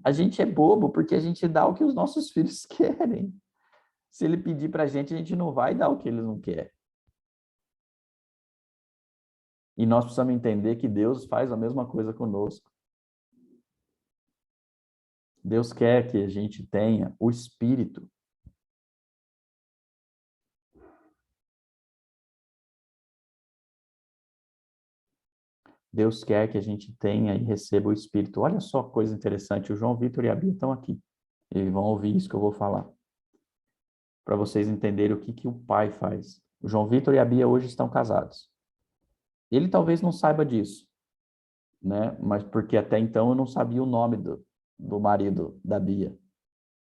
A gente é bobo porque a gente dá o que os nossos filhos querem. Se ele pedir para a gente não vai dar o que eles não querem. E nós precisamos entender que Deus faz a mesma coisa conosco. Deus quer que a gente tenha o Espírito. Deus quer que a gente tenha e receba o Espírito. Olha só que coisa interessante, o João Vitor e a Bia estão aqui. Eles vão ouvir isso que eu vou falar. Para vocês entenderem o que o pai faz. O João Vitor e a Bia hoje estão casados. Ele talvez não saiba disso, né? Mas porque até então eu não sabia o nome do marido da Bia.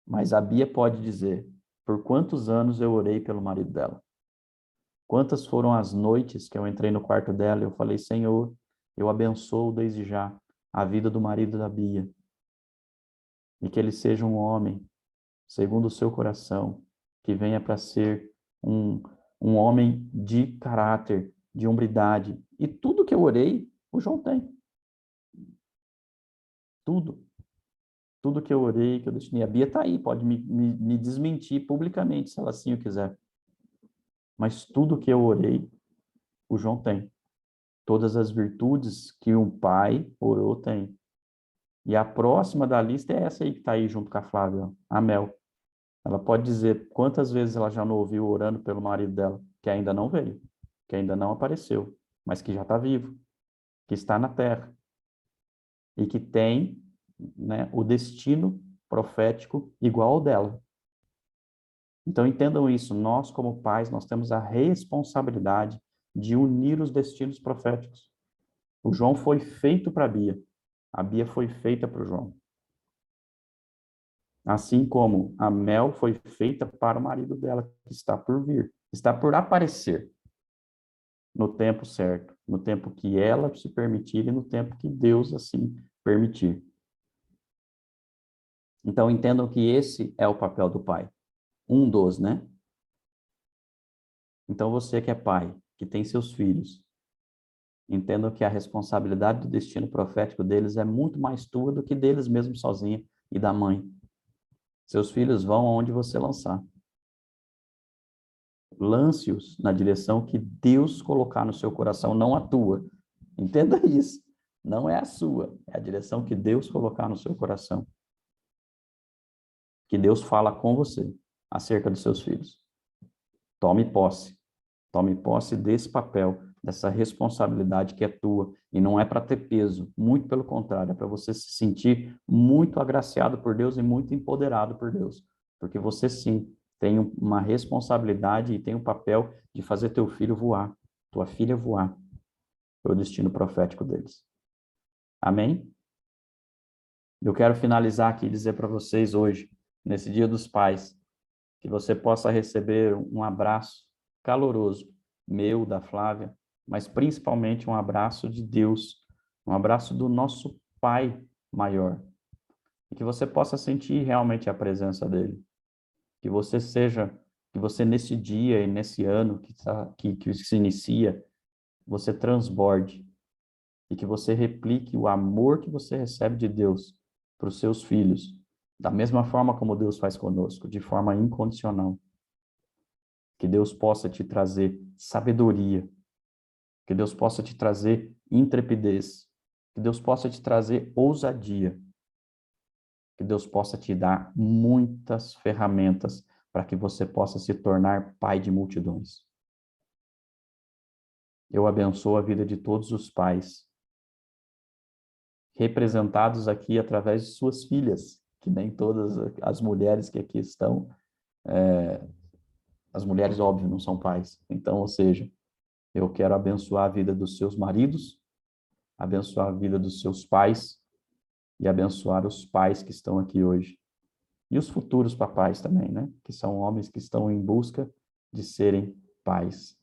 Mas a Bia pode dizer por quantos anos eu orei pelo marido dela. Quantas foram as noites que eu entrei no quarto dela e eu falei, Senhor, eu abençoo desde já a vida do marido da Bia. E que ele seja um homem, segundo o seu coração, que venha para ser um homem de caráter, de hombridade. E tudo que eu orei, o João tem. Tudo. Tudo que eu orei, que eu destinei. A Bia está aí, pode me desmentir publicamente, se ela assim o quiser. Mas tudo que eu orei, o João tem. Todas as virtudes que um pai orou tem. E a próxima da lista é essa aí que está aí junto com a Flávia, a Mel. Ela pode dizer quantas vezes ela já não ouviu orando pelo marido dela, que ainda não veio, que ainda não apareceu, mas que já está vivo, que está na terra e que tem, né, o destino profético igual ao dela. Então entendam isso, nós como pais, nós temos a responsabilidade de unir os destinos proféticos. O João foi feito para a Bia foi feita para o João. Assim como a Mel foi feita para o marido dela, que está por vir, está por aparecer no tempo certo, no tempo que ela se permitir e no tempo que Deus assim permitir. Então entendam que esse é o papel do pai. Um dos, né? Então você que é pai, que tem seus filhos, entendam que a responsabilidade do destino profético deles é muito mais tua do que deles mesmos sozinhos e da mãe. Seus filhos vão aonde você lançar. Lance-os na direção que Deus colocar no seu coração, não a tua. Entenda isso. Não é a sua, é a direção que Deus colocar no seu coração. Que Deus fala com você acerca dos seus filhos. Tome posse. Tome posse desse papel, dessa responsabilidade que é tua. E não é para ter peso, muito pelo contrário, é para você se sentir muito agraciado por Deus e muito empoderado por Deus. Porque você sim tem uma responsabilidade e tem o papel de fazer teu filho voar, tua filha voar, para o destino profético deles. Amém? Eu quero finalizar aqui e dizer para vocês hoje, nesse Dia dos Pais, que você possa receber um abraço caloroso, meu, da Flávia, mas principalmente um abraço de Deus, um abraço do nosso Pai maior. E que você possa sentir realmente a presença dele. Que você nesse dia e nesse ano que se inicia, você transborde. E que você replique o amor que você recebe de Deus para os seus filhos, da mesma forma como Deus faz conosco, de forma incondicional. Que Deus possa te trazer sabedoria, que Deus possa te trazer intrepidez, que Deus possa te trazer ousadia, que Deus possa te dar muitas ferramentas para que você possa se tornar pai de multidões. Eu abençoo a vida de todos os pais, representados aqui através de suas filhas, que nem todas as mulheres que aqui estão, as mulheres, óbvio, não são pais. Então, ou seja, eu quero abençoar a vida dos seus maridos, abençoar a vida dos seus pais e abençoar os pais que estão aqui hoje. E os futuros papais também, né? Que são homens que estão em busca de serem pais.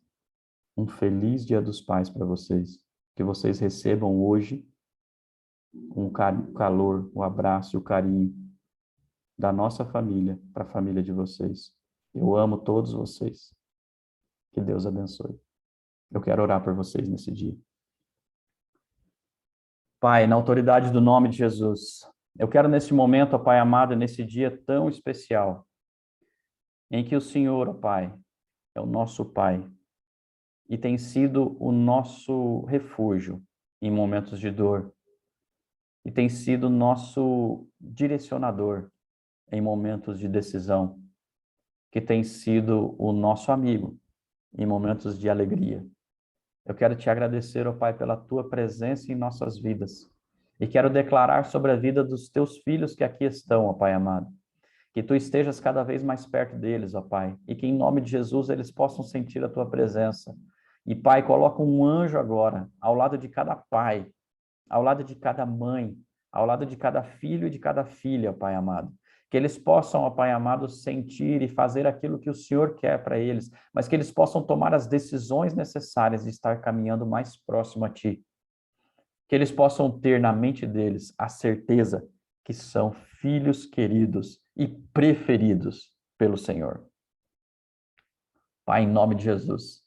Um feliz Dia dos Pais para vocês. Que vocês recebam hoje com o calor, o abraço e o carinho da nossa família para a família de vocês. Eu amo todos vocês. Que Deus abençoe. Eu quero orar por vocês nesse dia. Pai, na autoridade do nome de Jesus, eu quero nesse momento, ó Pai amado, nesse dia tão especial, em que o Senhor, ó Pai, é o nosso Pai e tem sido o nosso refúgio em momentos de dor e tem sido nosso direcionador em momentos de decisão, que tem sido o nosso amigo em momentos de alegria. Eu quero te agradecer, ó Pai, pela tua presença em nossas vidas. E quero declarar sobre a vida dos teus filhos que aqui estão, ó Pai amado. Que tu estejas cada vez mais perto deles, ó Pai. E que em nome de Jesus eles possam sentir a tua presença. E Pai, coloca um anjo agora ao lado de cada pai, ao lado de cada mãe, ao lado de cada filho e de cada filha, ó Pai amado. que eles possam, ó Pai amado, sentir e fazer aquilo que o Senhor quer para eles, mas que eles possam tomar as decisões necessárias de estar caminhando mais próximo a Ti. Que eles possam ter na mente deles a certeza que são filhos queridos e preferidos pelo Senhor. Pai, em nome de Jesus,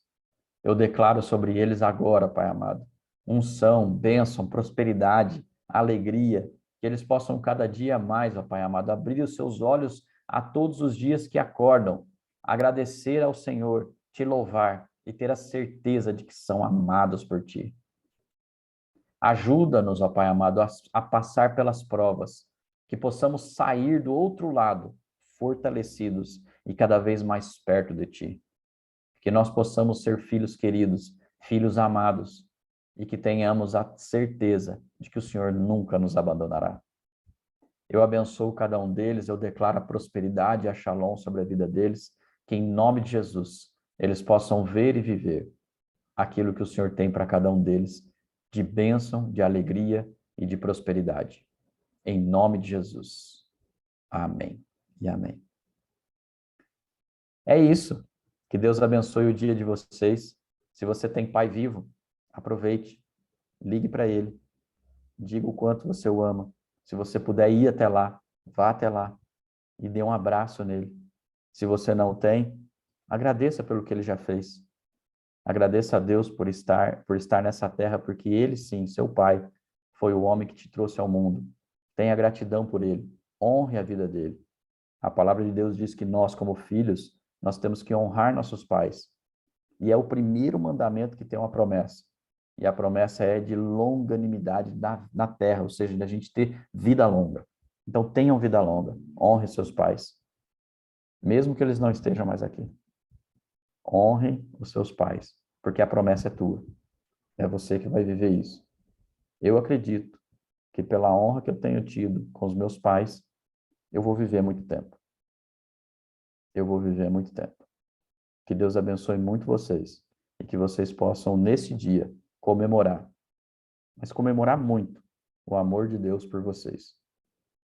eu declaro sobre eles agora, Pai amado, unção, bênção, prosperidade, alegria, que eles possam cada dia mais, ó Pai amado, abrir os seus olhos a todos os dias que acordam, agradecer ao Senhor, te louvar e ter a certeza de que são amados por Ti. Ajuda-nos, ó Pai amado, a passar pelas provas, que possamos sair do outro lado, fortalecidos e cada vez mais perto de Ti. Que nós possamos ser filhos queridos, filhos amados, e que tenhamos a certeza de que o Senhor nunca nos abandonará. Eu abençoo cada um deles, eu declaro a prosperidade e a shalom sobre a vida deles, que em nome de Jesus eles possam ver e viver aquilo que o Senhor tem para cada um deles, de bênção, de alegria e de prosperidade. Em nome de Jesus. Amém e amém. É isso. Que Deus abençoe o dia de vocês. Se você tem pai vivo, aproveite, ligue para ele, diga o quanto você o ama. Se você puder ir até lá, vá até lá e dê um abraço nele. Se você não tem, agradeça pelo que ele já fez. Agradeça a Deus por estar nessa terra, porque ele sim, seu pai, foi o homem que te trouxe ao mundo. Tenha gratidão por ele. Honre a vida dele. A palavra de Deus diz que nós, como filhos, nós temos que honrar nossos pais. E é o primeiro mandamento que tem uma promessa. E a promessa é de longanimidade na terra, ou seja, da gente ter vida longa. Então tenham vida longa. Honre seus pais. Mesmo que eles não estejam mais aqui. Honre os seus pais, porque a promessa é tua. É você que vai viver isso. Eu acredito que pela honra que eu tenho tido com os meus pais, eu vou viver muito tempo. Eu vou viver muito tempo. Que Deus abençoe muito vocês e que vocês possam, nesse dia, comemorar. Mas comemorar muito o amor de Deus por vocês.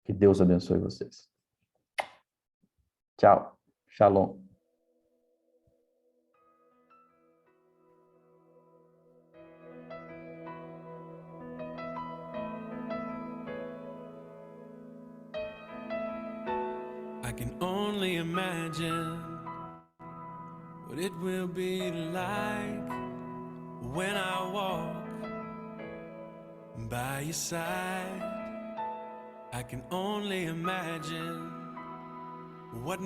Que Deus abençoe vocês. Tchau. Shalom. I can only imagine what it will be like when I walk by your side. I can only imagine what